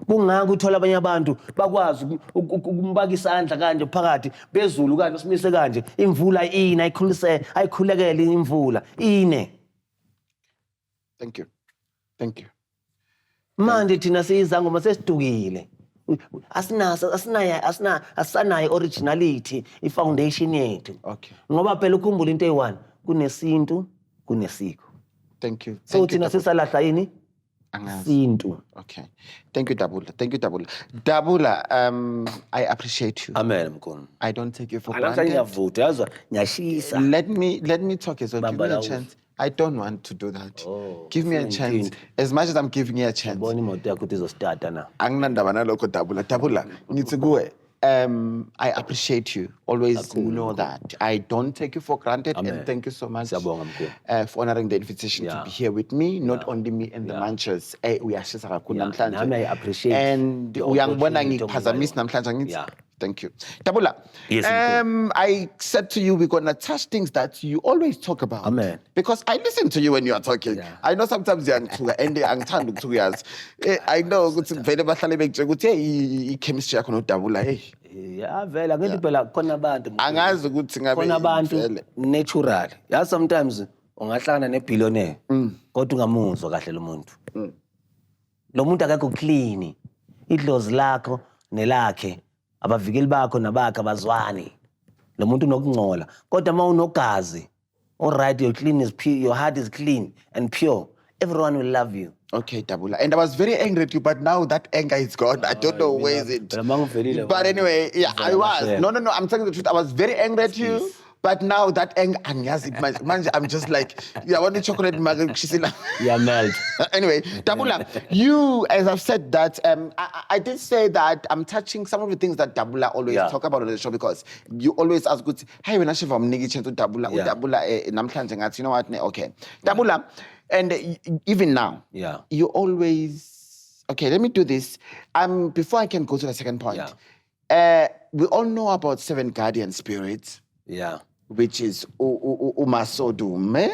kungaka uthola abanye abantu bakwazi ukumbaka isandla kanje phakathi bezulu kanje simise kanje imvula ina ayikhulekele imvula ine. Thank you Manje thina siyizangoma sesidukile asinayo originality ifoundation yethu. Okay. Ngoba phela ukhumbula into eyi-1 kunesintu kunesiko. Thank you. So thina sisalahla yini sintu. Okay. Thank you, Dabula. Dabula, I appreciate you. Amen mkhulu. I don't take you for granted. Let me talk as well. Give me a chance. I don't want to do that. Give me a chance. As much as I'm giving you a chance. Dabula, I appreciate you. Always know that. I don't take you for granted. Amen. And thank you so much for honoring the invitation to be here with me. Not only me and the Manchers. We are I appreciate and we are thank you. Dabula, yes, I said to you, we're going to touch things that you always talk about. Amen. Because I listen to you when you are talking. Yeah. I know sometimes you're and 2 years. I know chemistry Dabula. Yeah, vela ngithi phela khona abantu angazi ukuthi ngabe khona abantu natural. Ya sometimes ungahlangana nebillionaire kodwa ungamuzwa kahle lo muntu. Lo muntu akekho clean. Idlozi lakho nelakhe abavikeli bakho nabakhe abazwani. Lo muntu unokungcola kodwa mawunogazi all right, your clean is pure, your heart is clean and pure, everyone will love you. Okay, Dabula. And I was very angry at you, but now that anger is gone. I don't know where is it. But anyway, yeah, I was. No, I'm telling the truth. I was very angry at you, but now that anger, I'm just like, I want the chocolate. Yeah, melt. Anyway, Dabula, you, as I've said that, I did say that I'm touching some of the things that Dabula always talk about on the show because you always ask good, hey, when I say I'm negative to Dabula, Dabula, you know what? Okay, Dabula. And even now, you always... Okay, let me do this. Before I can go to the second point, we all know about 7 guardian spirits. Yeah. Which is Umasodume,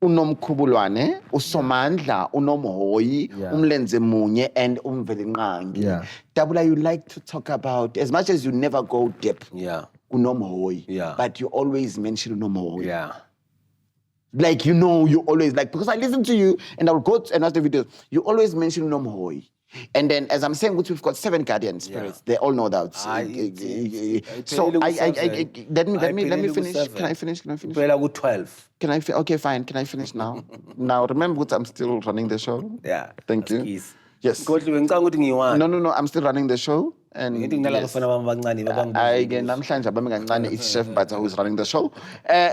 Unomkhubulwane, Usomandla, Unomhhoyi, Umlenze Munye, and Umvelinqangi. Yeah. Dabula, you like to talk about, as much as you never go deep, Unomhhoyi, but you always mention Unomhhoyi. Yeah. Like, you know, you always, like, because I listen to you and I'll go and watch the videos, you always mention UNOMHHOYI. And then, as I'm saying, we've got 7 guardian spirits. They all know that. So, let me finish. Can I finish? 12. Can I? Okay, fine. Can I finish now? Now, remember, I'm still running the show. Yeah. Thank you. Easy. Yes. No. I'm still running the show. And Ngithi nginala abafana bami abancane namhlanje abami kancane, it's Chef Bata who's running the show.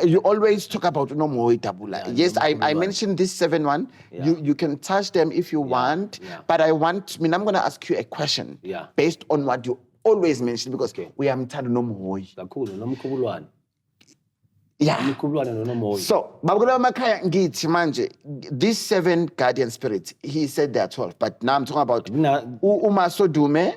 You always talk about UNOMHHOYI Tabula. Yes, I mentioned this 7-1. You can touch them if you want, but I'm going to ask you a question based on what you always mention, because we are mthanda UNOMHHOYI. kakhulu nomkhubulwane. Yeah. Nomkhubulwane noNomhoyi. So, Babula Makaya ngithi manje, these 7 guardian spirits, he said there are 12, but now I'm talking about uMasodume,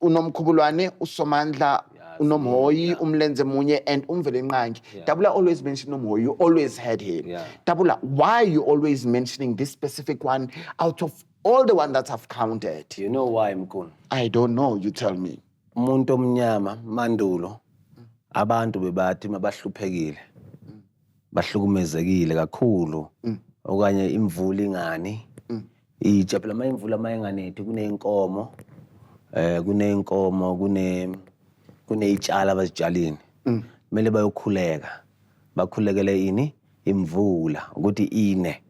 uNomkhubulwane, uSomandla, UNOMHHOYI, Umlenze Munye, and Umvelenqangi. Tabula always mentioned UNOMHHOYI. You always had him. Tabula, why are you always mentioning this specific one out of all the ones that I've counted? You know why, Mkhulu? I don't know. You tell me. Umuntu omnyama mandulo abantu bebathi mabahluphekile bahlukumezekile kakhulu okanye imvula ingani itsha phela mayimvula mayenganethi kuneyinkomo kuneyitshala abazitshalini kumele bakhulekele ini imvula ukuthi ine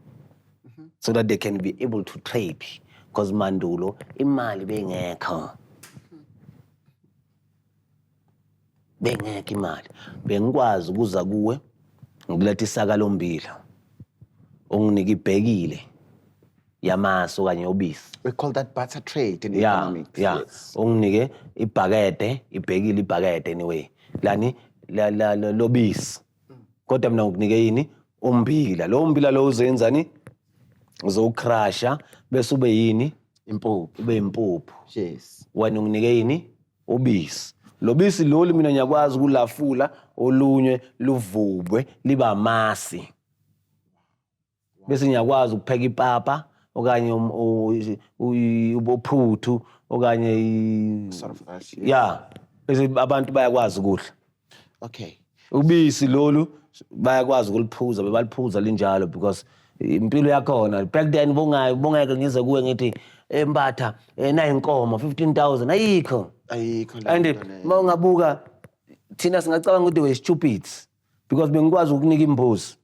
so that they can be able to trade, because mandulo imali bengekho imali bengikwazi ukuza kuwe ngikuletha isaka lombila onginike ibhekile yamaso kanye yobisi. We call that barter trade in economics. Yes. Onginike ibhakede ibhekile ibhakede anyway lani lobisi kodwa mina ngikunike yini umbila lo mbila lo uzenzani uzowucrusha bese ube yini impuphu ube impuphu. Yes. Wena unginike yini ubisi. Lobisi lolu mina ngiyakwazi ukulafula olunywe luvubwe liba amasi bese ngiyakwazi ukupheka ipapa okanye ubophuthu okanye bese abantu bayakwazi ukudla. Okay. Ubisi lolu bayakwazi ukuliphuza bebaliphuza linjalo because impilo yakhona back then bongeke ngize kuwe ngithi embatha na inkomo 15,000 ayikho. And mawungabuka thina singacabanga ukuthi we stupid because bengikwazi ukunika imbuzi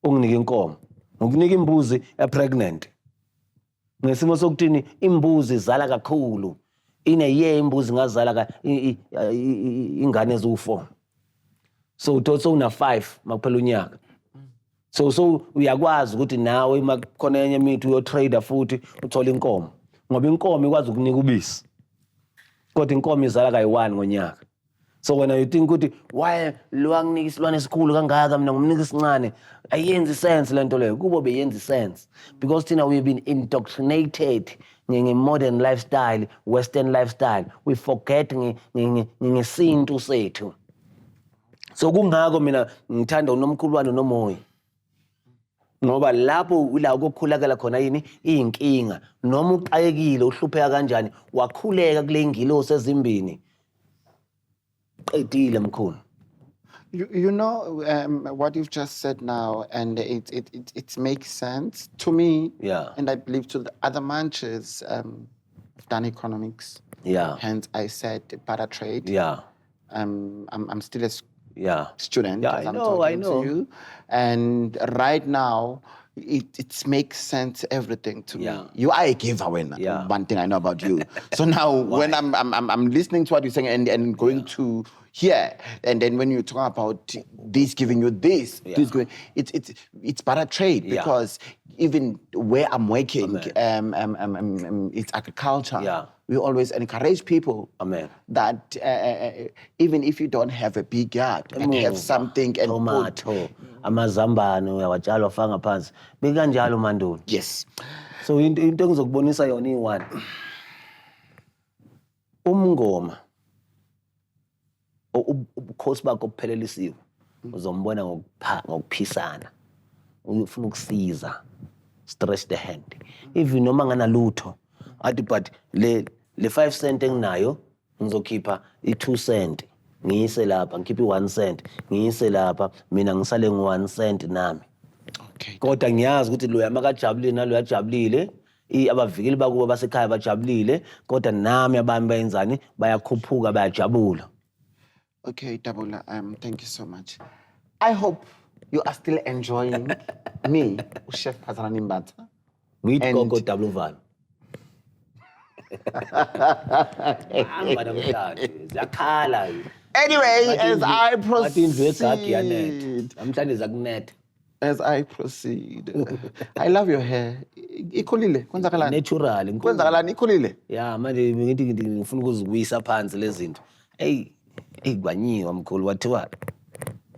unginike inkomo ngokunika imbuzi pregnant ngesimo sokuthini imbuzi izala kakhulu ine imbuzi ngazala ingane ezu4 so uthoso una 5 makuphela unyaka so uyakwazi ukuthi nawe makukhona enye imithi uyo trader futhi uthola inkomo ngoba inkomo ikwazi ukunika ubisi kodwa inkomo izala kayi1 ngonyaka. So when you think ukuthi why lo anginika isilwane esikhulu kangaka mina ngumnika isincane ayenzi sense lento leyo kubo beyenzi sense because thina we've been indoctrinated nge-modern lifestyle, western lifestyle, we forget ngesintu sethu. So kungako mina ngithanda uNomkhulwane uNomHHOYI ngoba lapho la ukukhulakela khona yini inkinga noma uqayekile uhlupheka kanjani wakhuleka kule ingilosi ezimbini qedile mkhulu. You know what you've just said now, and it makes sense to me. Yeah. And I believe to the other manches have done economics. Yeah. Hence I said barter trade. Yeah. I'm still a student. Yeah, I know. To you. And right now, it makes sense everything to me. You are a giveaway. One thing I know about you. So now when I'm listening to what you're saying and going to here, and then when you talk about this giving you this going, it's barter trade because even where I'm working, it's agriculture. Yeah. We always encourage people that even if you don't have a big yard, but have something and tomato, amazambane uyawatshala wafaka phansi. Bekanjalo mandulo. Yes. So into ngizokubonisa yona i1. Umngoma ubukhosi bakho kuphelelisiwe. Uzombona ngokuphisana. Ufuna ukusiza. Stretch the hand. Even noma nganalutho. Athi but le 5 cent enginayo ngizokhipha i2 cent ngiyise lapha ngikhipha i1 cent ngiyise lapha mina ngisale ngo1 cent nami. Okay. Kodwa ngiyazi ukuthi lo yamakajabulile nalo yajabulile abavikeli bakuba basekhaya bajabulile kodwa nami abami bayenzani bayakhuphuka bayajabula. Okay, Tabula, thank you so much. I hope you are still enjoying me, Chef Pazarani Mbata. Ngithi gogo Tabula Uvalo. Hamba namhlanje. Zakhala. Anyway, as I Wathi indlu egagi yanetha. proceed, Namhlanje zakunetha. as I proceed, I love your hair. Ikhulile, kwenzakalani? Natural. inkulu. Kwenzakalani, ikhulile? Ya manje ngithi ngifuna ukuzibuyisa phansi lezi zinto. Ey kwanyiwa mkhulu wathiwa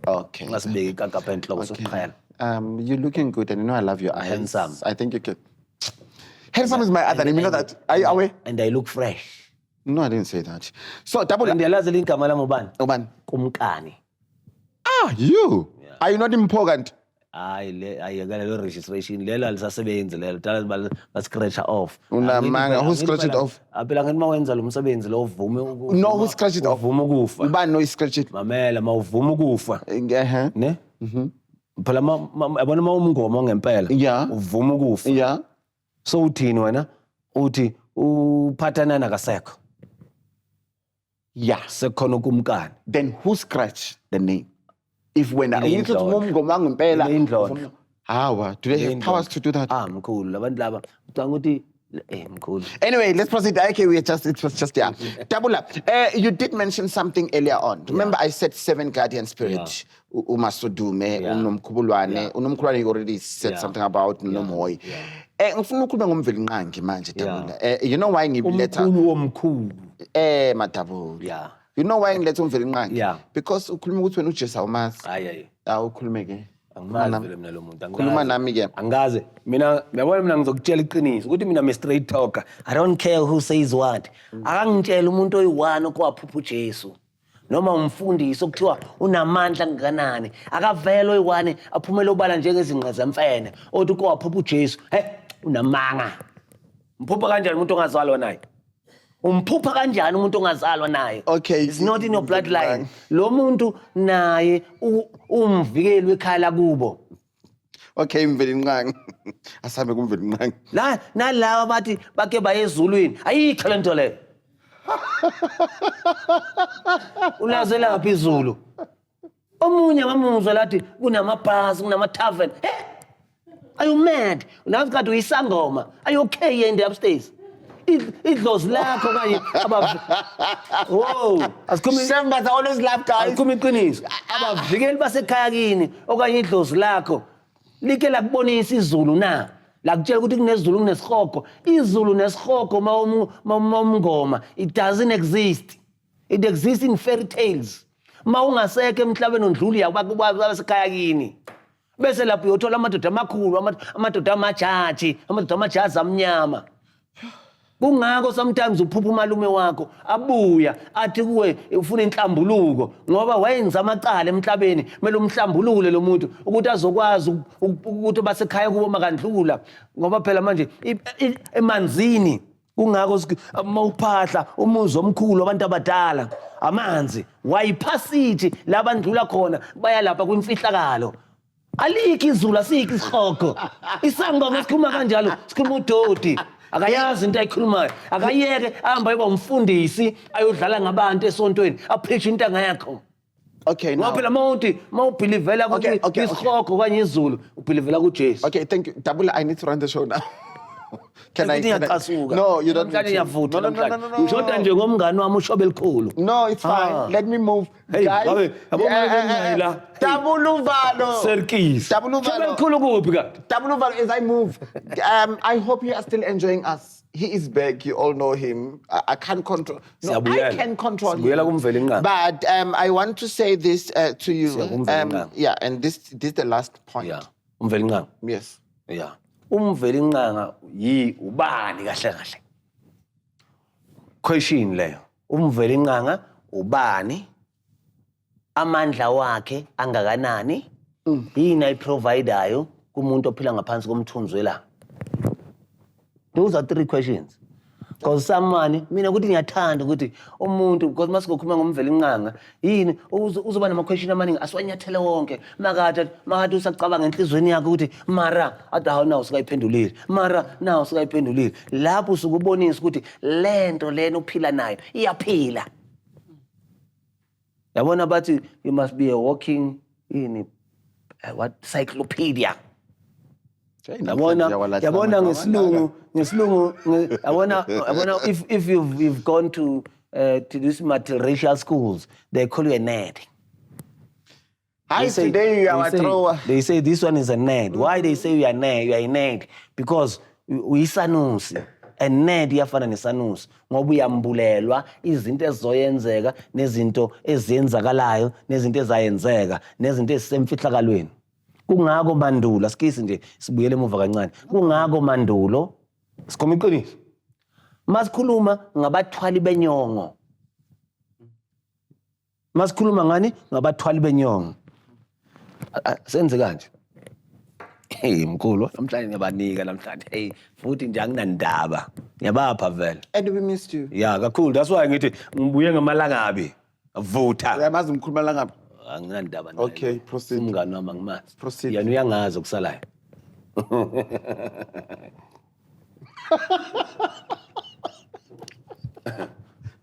Okay. ngasibeka ikakapha enhloko sokuqala. You're looking good, and you know I love your eyes. Handsome. I think you could. Handsome is my other name. You know that? Are you aware? And I look fresh. No, I didn't say that. So, double. Ngiyalazi ligama lami ubani? Oban. Kumkani. You. Are you not important? Hayi le ayekela lo registration lela lisasebenzi lela tala ba-scratch off. Unamanga, who scratch it off? Phela ngithi mawenza lo msebenzi lo uvume No, who scratch it off? Uvume ukufa. Ubani no scratch it. Mamela mawuvuma ukufa. Ne? Phela yabona umngoma ngempela. Yeah. Uvuma ukufa. Yeah. So uthini wena? Uthi uphathana nakasekho. Yeah. Sekhona kumkani. Then who scratch the name? If when I Indlondlo. do they have powers to do that? Mkhulu labantu laba ucanga ukuthi mkhulu. Anyway, let's proceed. Okay, it was just yeah. Double up. You did mention something earlier on. Remember, I said 7 guardian spirits. Umasudume, unomkhubulwane. Unomkhubulwane you already said something about UNOMHHOYI. Ngifuna ukukhuluma ngomvelinqangi manje Dabula. You know why ngiletha Omkhulu. Madabula. Yeah. You know why ngiletha umvelinqangi? Yeah. Because ukhuluma ukuthi wena uJesu awumazi. Hayi. Awukhulume ke. Angimazi vele mina lo muntu. Khuluma nami ke. Angaze mina uyabona mina ngizokutshela iqiniso ukuthi mina I'm a straight talker. I don't care who says what. Akangitshela umuntu oyi1 okwaphupha uJesu. Noma umfundisi okuthiwa unamandla kangakanani akavela oyi1 aphumela obala njengezinqa zemfene othi ukwaphupha uJesu unamanga. Mphupha kanjani umuntu ongazalwa naye? Umphupha kanjani umuntu ongazalwa naye? Okay. It's not in your bloodline. Lo muntu naye umvikeli wekhaya kubo. Okay, mvelinqangi. Asabe kumvelinqangi. La nalawa bathi bake baye ezulwini. Ayikho lento le. Ulazela ngaphi izulu? Omunye ngamuzwa lathi kunamabhasi, kunamatavern. Are you mad? Unazi kade uyisangoma. Are you okay here in the upstairs? Idlozi lakho kanye Members always laugh, guys. Asikhuluma iqiniso. Abavikeli basekhaya kini okanye idlozi lakho like lakubonisa izulu na. Lakutshela ukuthi kunezulu kunesihogo. Izulu nesihogo mawumngoma. It doesn't exist. It exists in fairy tales. Mawungaseke emhlabeni ondluli yabasekhaya kini. Bese lapho uyothola amadoda amakhulu, amadoda amajaji, amadoda amajazi amnyama. Kungako sometimes uphupha umalume wakho abuya athi kuwe ufuna inhlambuluko ngoba wayenza amacala emhlabeni mele umhlambulule lo muntu ukuthi azokwazi ukuthi basekhaya kubo makandlula ngoba phela manje emanzini kungako mawuphahla umuzi omkhulu abantu abadala amanzi wayiphasithi labandlula khona baya lapha kwimfihlakalo alikho izulu asikho isihogo isangoma sikhuluma kanjalo sikhuluma udodi akayazi into ayikhulumayo akayeke ahamba eba umfundisi ayodlala ngabantu esontweni apreach into ngayakho. Okay, now. Ngoba phela mawubhilivela ukuthi isihogo kanye izulu ubhilivela kuJesu. Okay, thank you. Dabula, I need to run the show now. Can I? No, No, you don't. No. Ngishoda nje ngomngani wami ushobe elikhulu. No, it's fine. Let me move. Hey, guys. Dabuluvalo. Serkis. Dabuluvalo, as I move, I hope you are still enjoying us. He is back. You all know him. I can't control. No, I can control him. But I want to say this to you. Yeah, and this is the last point. Yeah. Yes. Yeah. Umvelinqanga ubani kahle kahle. Question leyo. Umvelinqanga ubani? Amandla wakhe angakanani? Yini ayiprovidayo kumuntu ophila ngaphansi komthunzi welanga? Those are 3 questions. Because someone, mina ukuthi ngiyathanda ukuthi umuntu because masikukhuluma ngomvelinqanga yini uzoba nama-question amaningi asiwanyathele wonke makathi usacabanga enhlizweni yakho ukuthi mara ade hawu nawu sikayiphendulile mara nawu sikayiphendulile lapho usuke ubonisa ukuthi lento lena uphila nayo iyaphila. Yabona bathi you must be a walking what encyclopedia. Yabona ngesilungu yabona if you've gone to these multiracial schools, they call you a nerd. Today you are a thrower. They say this one is a nerd. Why they say you are a nerd? Because uyisanusi. A nerd iyafana nesanusi ngoba uyambulelwa izinto ezizoyenzeka nezinto ezenzakalayo nezinto ezayenzeka nezinto ezisemfihlakalweni. Kungako mandulo asikisi nje sibuyele emuva kancane. Kungako mandulo sikhoma iqiniso. Masikhuluma ngabathwali benyongo. Masikhuluma ngani ngabathwali benyongo. Senze kanje. Hey mkhulu namhlanje ngiyabanika namhlanje. Hey futhi nje anginandaba. Ngiyabapha vele. And we missed you. Yeah, kakhulu. That's why ngithi ngibuye ngamalangabi. Vutha. Uyamazi umkhuluma langabi? Anginandaba. Okay, proceed. Umngane wami angimazi. Proceed. Yana uyangazi okusalayo.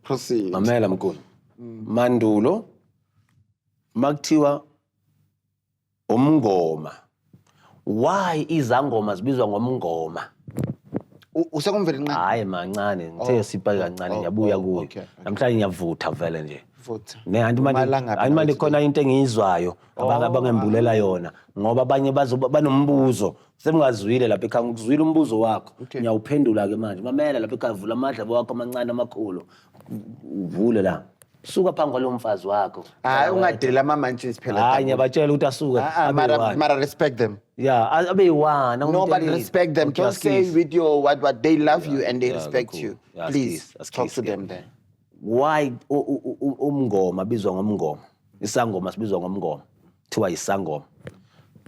Proceed. Mamela mkhulu. Mandulo makuthiwa umngoma. Why izangoma zibizwa ngomngoma? Usekumvela inqani? Hayi mancane, ngithe sipa kancane ngiyabuya kuyo. Namhlanje ngiyavutha vele nje. Vutha. Ne anti khona into engiyizwayo abangembulela yona ngoba abanye banombuzo semngazwile lapha ekhaya ngikuzwile umbuzo wakho ngiyawuphendula ke manje mamela lapha ekhaya vula amadlebe wakho amancane amakhulu uvule la suka phansi kwalo mfazi wakho hayi ungadela ama-manches phela hayi ngiyabatshela ukuthi asuke mara respect them. Yeah, abe yiwana. No, but respect them. Don't say with your what they love you and they respect you. Please talk to them then. Why umngoma bizwa ngomngoma? Isangoma sibizwa ngomngoma. Thiwa isangoma.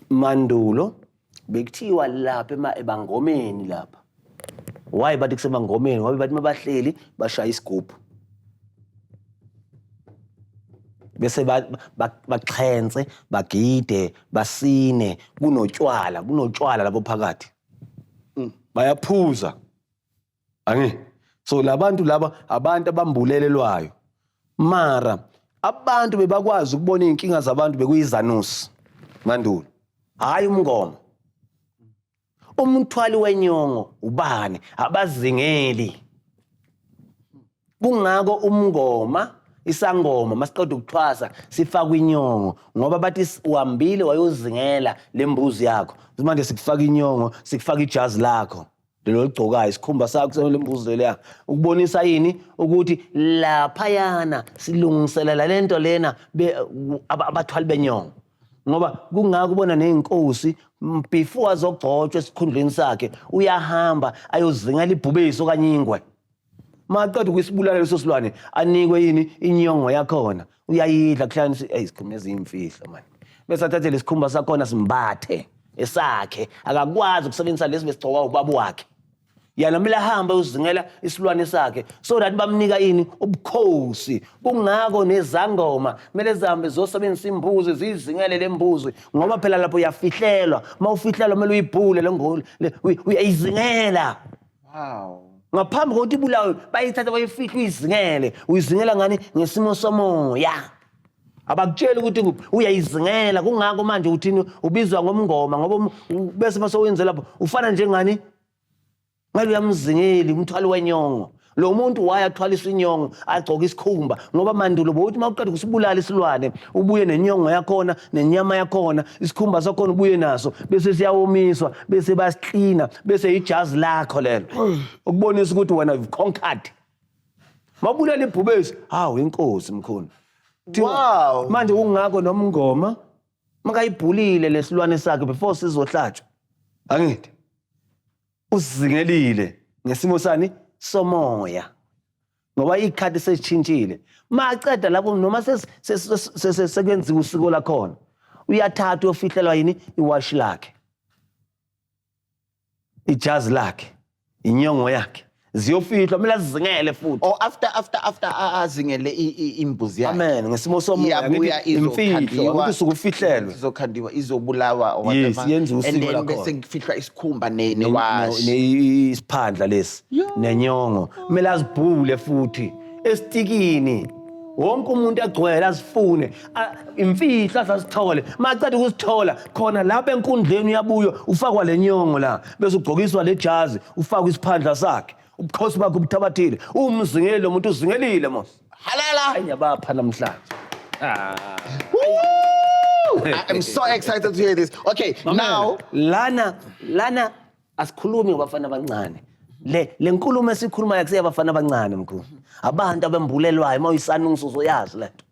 Mandulo bekuthiwa lapha ebangomeni lapha. Why bathi kusemangomeni? Ngoba bathi mabahleli bashaya isigubhu. Bese baxhense bagide basine kunotshwala labo phakathi bayaphuza angi so labantu laba abantu abambulelelwayo mara abantu bebakwazi ukubona inkinga zabantu bekuyizanusi mandulo hayi umngoma umthwali wenyongo ubani abazingeli kungako umngoma isangoma masiqeda ukuthwasa sifaka inyongo ngoba bathi uhambile wayozingela lembuzi yakho manje sikufaka inyongo sikufaka ijazi lakho lelo ligcokayo isikhumba sakho lembuzi leya ukubonisa yini ukuthi lapha yana silungiselela lento lena abathwali benyongo ngoba kungako ubona nezinkosi before azogcotshwa esikhundleni sakhe uyahamba ayozingela ibhubesi okanye ingwe maqeda ukwisibulala leso silwane anikwe yini inyongo yakhona uyayidla kuhlanisa isikhumba ezimfihlo manje bese athathe lesikhumba sakhona simbathe esakhe akakwazi ukusebenzisa lesi besigcoka ubaba wakhe yana mila hamba uzingela isilwane sakhe so that bamnika yini ubukhosi kungako nezangoma kumele zihambe zosebenzisa imbuzi zizingele lembuzi ngoba phela lapho uyafihlelwa mawufihlelwa kumele uyibhule lengolo uyayizingela. Wow. Ngaphambi kokuthi ibulawe bayithatha bayifihla uyizingele uyizingela ngani ngesimo somoya abakutshela ukuthi uyayizingela kungako manje uthini ubizwa ngomngoma ngoba bese masowenze lapho ufana njengani ngabe uyamzingeli umthwali wenyongo lo muntu wayathwaliswa inyongo agcoka isikhumba ngoba mandulo bokuthi mawuqeda kusibulala isilwane ubuye nenyongo yakhona nenyama yakhona isikhumba sakhona ubuye naso bese siyawomiswa bese basiklina bese ijazi lakho lelo ukubonisa ukuthi wena you've conquered mabulala ibhubesi hawu inkosi mkhulu. Wow. Manje kungako nomngoma makayibhulile lesilwane sakhe before sizohlatshwa angithi usizingelile ngesimo sani somoya ngoba ikhathi sesitshintshile maceda lapho noma sekwenziwa usiko lakhona uyathatha uyofihlelwa yini iwash lakhe ijazi lakhe inyongo yakhe ziyofihlwa kumele azingele futhi or after azingele imbuzi yakhe amen ngesimo somoya imfihlo ukuthi sukufihlelwe izokhandiwa izobulawa or whatever yenza usiko lakhona and bese kufihlwa isikhumba newash isiphandla lesi nenyongo kumele azibhule futhi esitikini wonke umuntu egcwele asifune imfihlo asasithole macede ukusithola khona lapha enkundleni uyabuyo ufakwa lenyongo la bese ugqokiswa lejazi ufakwa isiphandla sakhe ubukhosi bakhe ubuthabathile umzingeli lo muntu uzingelile mos Halala. ayabapha namhlanje I'm so excited to hear this. Okay, now lana asikhulumi ngabafana abancane le nkulumo esikhuluma yakuse yabafana abancane mkhulu abantu abembulelwayo mawuyisanuso uzoyazi lento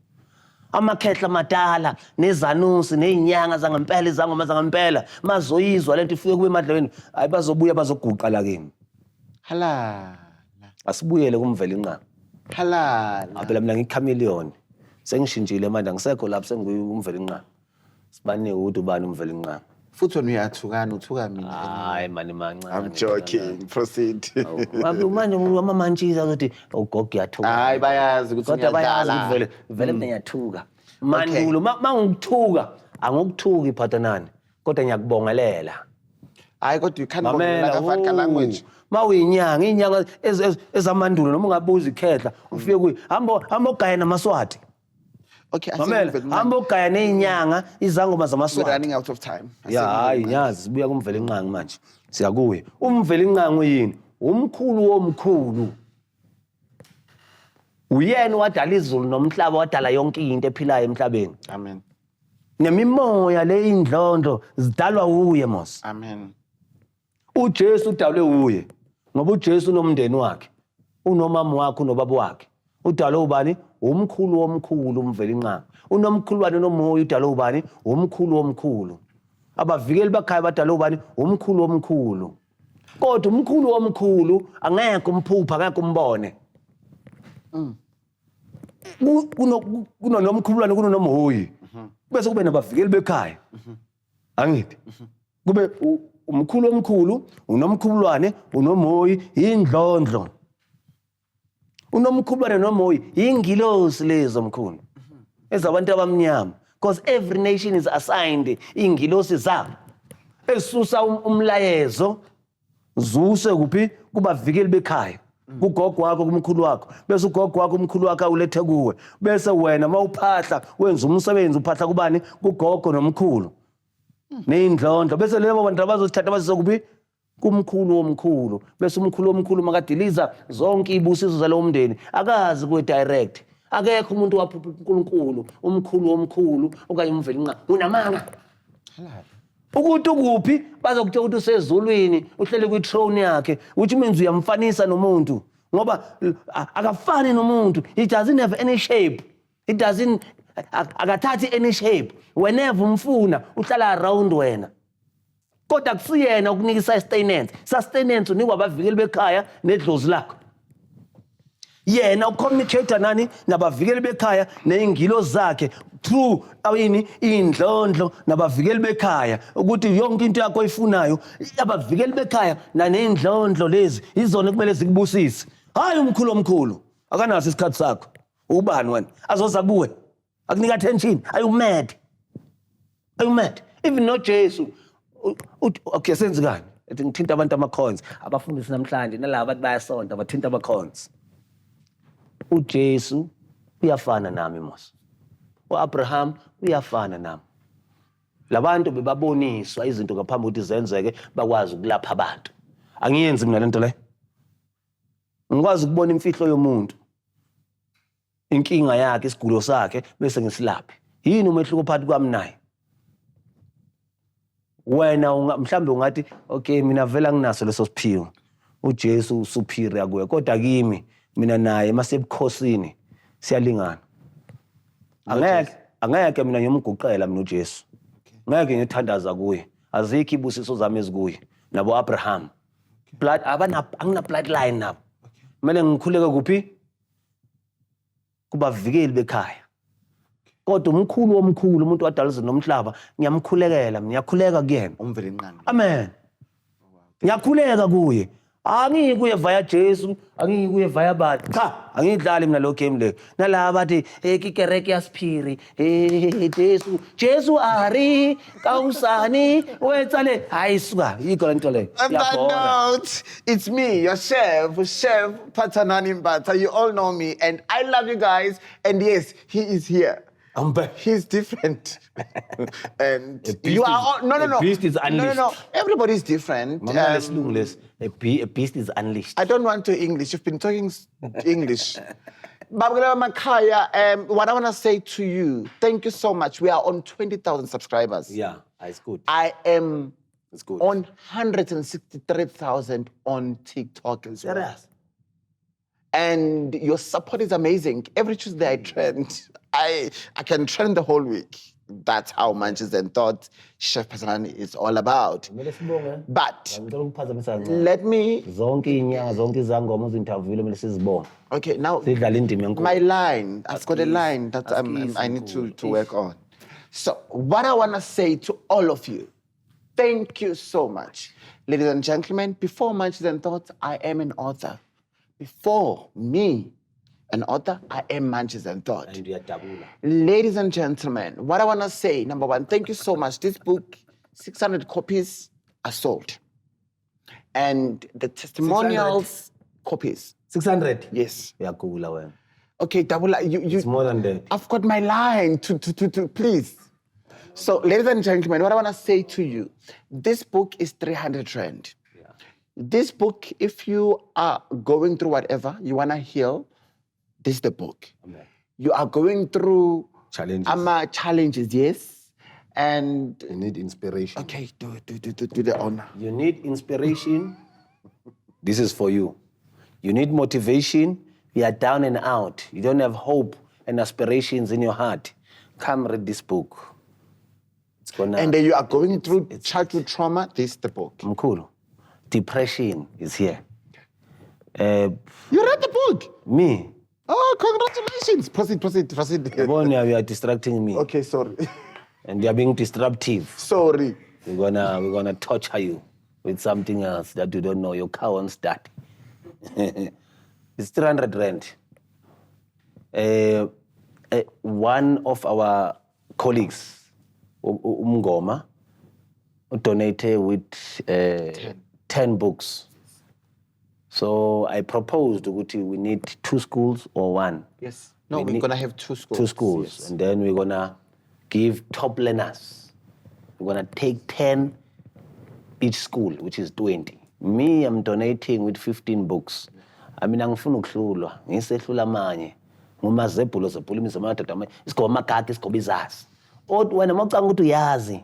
amakhehla amadala nezanusi nezinyanga zangempela izangoma zangempela mazoyizwa lento ifike kube emadlweni hayi bazobuya bazoguqa la kimi halala. asibuyele kumvela inqaba Halala. phela mina ngikhameleon sengishintshile manje angisekho lapho sengiyumvela inqaba sibane ukuthi ubani umvela inqaba Futhi wena uyathukana uthuka mina. hayi mani mancane I'm joking. Proceed. manje amamantshisa ukuthi ugogo yathuka Hayi bayazi ukuthi kodwa bayazi ngiyadlala. ukuthi vele mina ngiyathuka mandulo mangikuthuka angokuthuki iphathanani kodwa ngiyakubongelela Hayi kodwa you can't go like a African language. mawuyinyanga inyanga ezamandulo noma ungabuza ikhehla ufike kuyi hamba ogaya namaswati Okay, I mamela think hamba ogaya nezinyanga izangoma we're zamaswati running out of time. ya hayi nyazi sibuya kumvela inqangi manje siyakuye umvela inqangi yini umkhulu womkhulu uyena wadala izulu nomhlaba wadala yonke into ephilayo emhlabeni Amen. nemimoya leindlondlo zidalwa uye mos Amen. uJesu udalwe uye ngoba uJesu unomndeni wakhe unomama wakhe unobaba wakhe udalwe ubani umkhulu womkhulu umvela inqangi unomkhulwane nomoya udalwe ubani umkhulu womkhulu abavikeli bekhaya badalwe ubani umkhulu womkhulu kodwa umkhulu womkhulu angeke umphupha angeke umbone kuno nomkhulwane kuno nomhoyi bese kube nabavikeli bekhaya angithi kube umkhulu omkhulu unomkhulwane unomhoyi indlondlo unomkhulwane nomoyi ingilosi lezo mkhulu ezabantu abamnyama because every nation is assigned ingilosi zabo esusa umlayezo zuse kuphi kubavikeli bekhaya kugogo wakho kumkhulu wakho bese ugogo wakho umkhulu wakho ulethe kuwe bese wena mawuphahla wenza umsebenzi uphahla kubani kugogo nomkhulu neindlondlo bese lebo bantu abazosithatha bazise kuphi kumkhulu womkhulu bese umkhulu womkhulu makadiliza zonke ibusiso zalowo mndeni akazi kuwe direct akekho umuntu waphupha uNkulunkulu umkhulu womkhulu okanye umveli inqa unamanga ukuthi ukuphi bazokutshela ukuthi usezulwini uhlele kwi throne yakhe which means uyamfanisa nomuntu ngoba akafani nomuntu he doesn't have any shape it doesn't akathathi any shape whenever umfuna uhlala around wena kodwa kusiyena ukunika sustenance unikwa abavikeli bekhaya nedlozi lakho yena ucommunicate nani nabavikeli bekhaya nezingilo zakhe through awini indlondlo nabavikeli bekhaya ukuthi yonke into yakho oyifunayo abavikeli bekhaya nanendlondlo lezi izona kumele zikubusise hayi umkhulu omkhulu akanaso isikhathi sakho ubani wena azoza kuwe akunika attention are you mad even no Jesu okay senzikani ethi ngithinta abantu ama-coins abafundisi namhlanje nalabo bathi bayasonta bathinta ama-coins uJesu uyafana nami mos uAbraham uyafana nami labantu bebaboniswa izinto ngaphambi ukuthi zenzeke bakwazi ukulapha abantu angiyenzi mina lento le ngikwazi ukubona imfihlo yomuntu inkinga yakhe isigulo sakhe bese ngisilaphe yini umehluko phakathi kwami naye wena mhlambe ungathi okay mina vela nginaso leso siphiwo uJesu superior kuye kodwa kimi mina naye masebukhosini siyalingana angeke mina ngiyomguqela mina uJesu ngeke ngithandaza kuye azikho ibusiso zami ezikuye nabo Abraham blood angina bloodline nabo kumele ngikhuleke kuphi kubavikeli bekhaya kodwa umkhulu womkhulu umuntu wadala izulu nomhlaba ngiyamkhulekela ngiyakhuleka kuyena umveli inqangi amen ngiyakhuleka kuye Angiyi kuye via Jesu, angiyi kuye via bani. Cha, angidlali mina lo game le. Nalaba bathi kikereke yasiphiri. Jesu, Jesu ari kausani wetsale. Hayi suka, yikho into le. On that note, it's me, your chef Patanani Mbata. You all know me, and I love you guys. And yes, he is here. I'm back. He's different. And beast you are all, no. a beast is unleashed. No. Everybody's different. A beast is unleashed. I don't want to English. You've been talking English. BEKHAYA, what I want to say to you, thank you so much. We are on 20,000 subscribers. Yeah, it's good. I am It's good. on 163,000 on TikTok as well. Serious? And your support is amazing. Every Tuesday I trend. I can trend the whole week. That's how Manches and Thought Chef Patanani is all about. But let me... Okay, now my line, I've got a line that I need to work on. So what I want to say to all of you, thank you so much. Ladies and gentlemen, before Manches and Thoughts, I am an author. Before me, an author, I am Manches and Thought. And you are tabula. Ladies and gentlemen, what I want to say, number one, thank you so much. This book, 600 copies are sold. And the testimonials, copies. 600? Yes. Yeah, cool. Okay, Tabula, you... It's more than that. I've got my line to please. So, ladies and gentlemen, what I want to say to you, this book is 300 Rand. Yeah. This book, if you are going through whatever, you want to heal, this is the book. Amen. You are going through Challenges. Challenges, yes. And You need inspiration. okay, do the honor. You need inspiration. This is for you. You need motivation. You are down and out. You don't have hope and aspirations in your heart. Come read this book. It's gonna. And then you are going through childhood trauma, this is the book. I'm cool. Depression is here. You read the book? Me. Oh, congratulations. Proceed. Bonia, you are distracting me. Okay, sorry. And you are being disruptive. Sorry. We're gonna torture you with something else that you don't know. Your car won't start. It's 300 Rand. One of our colleagues, Umgoma, donated with 10 books. So I proposed we need 2 schools or 1. Yes. No, we're going to have 2 schools. 2 schools. Yes. And then we're going to give top learners. We're going to take 10 each school, which is 20. Me, I'm donating with 15 books. I mean, angifuna ukuhlulwa, ngisehlula manje. Ngumazebhulo zebhula imizamatata manje. Isikho amakaki, isikho izazi. Kodwa wena mawucanga ukuthi uyazi,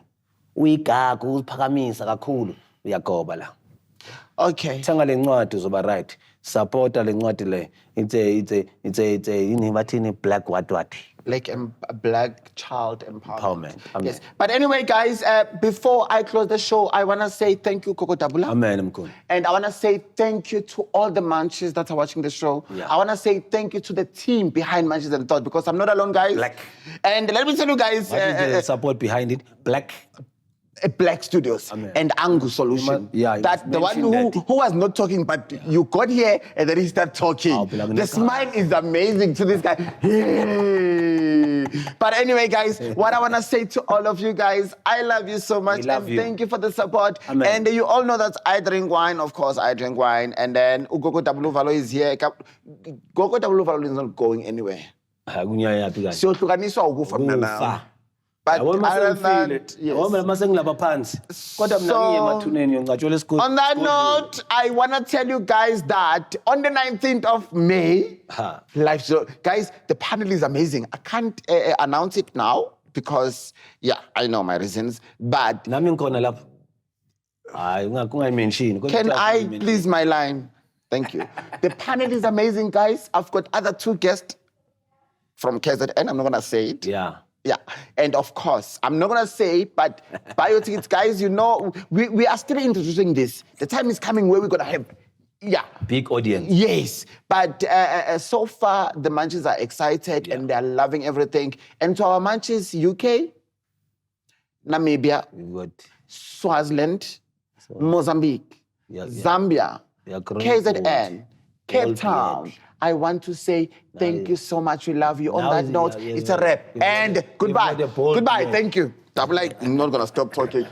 uyigaga uziphakamisa kakhulu, uyagoba la. Okay. Thenga le ncwadi uzoba right. Supporta le ncwadi le. It's a yini bathini black what. Like a black child empowerment. Amen. Yes. But anyway, guys, before I close the show, I want to say thank you, Coco Tabula. Amen, I'm cool. And I want to say thank you to all the Manches that are watching the show. Yeah. I want to say thank you to the team behind Manches and Thought, because I'm not alone, guys. Black. And let me tell you guys... What is the support behind it? Black. Black Studios. Amen. And Angu Solution. Yeah, that the one who was not talking, but you got here and then he started talking. The smile is amazing to this guy. Hey. But anyway, guys, what I want to say to all of you guys, I love you so much. Love and you. Thank you for the support. Amen. And you all know that I drink wine. Of course, I drink wine. And then Gogo W Valo is here. Gogo W Valo is not going anywhere. So from now. But other than that, yes. On that note, I want to tell you guys that on the 19th of May, live show, guys, the panel is amazing. I can't announce it now because, yeah, I know my reasons, but can I please my line? Thank you. The panel is amazing, guys. I've got other 2 guests from KZN. I'm not going to say it. Yeah, and of course, I'm not going to say, but buy your tickets, guys. You know, we are still introducing this. The time is coming where we're going to have, big audience. Yes, but so far, the Manches are excited and they're loving everything. And to our Manches, UK, Namibia, Swaziland, Mozambique, Zambia, Yeah, great KZN, Cape Old Town. Beard. I want to say thank you so much. We love you. On Now that is- note, yeah, it's a wrap. you've got And a- you've goodbye. got a bold Goodbye. move. Thank you. I'm like, not going to stop talking.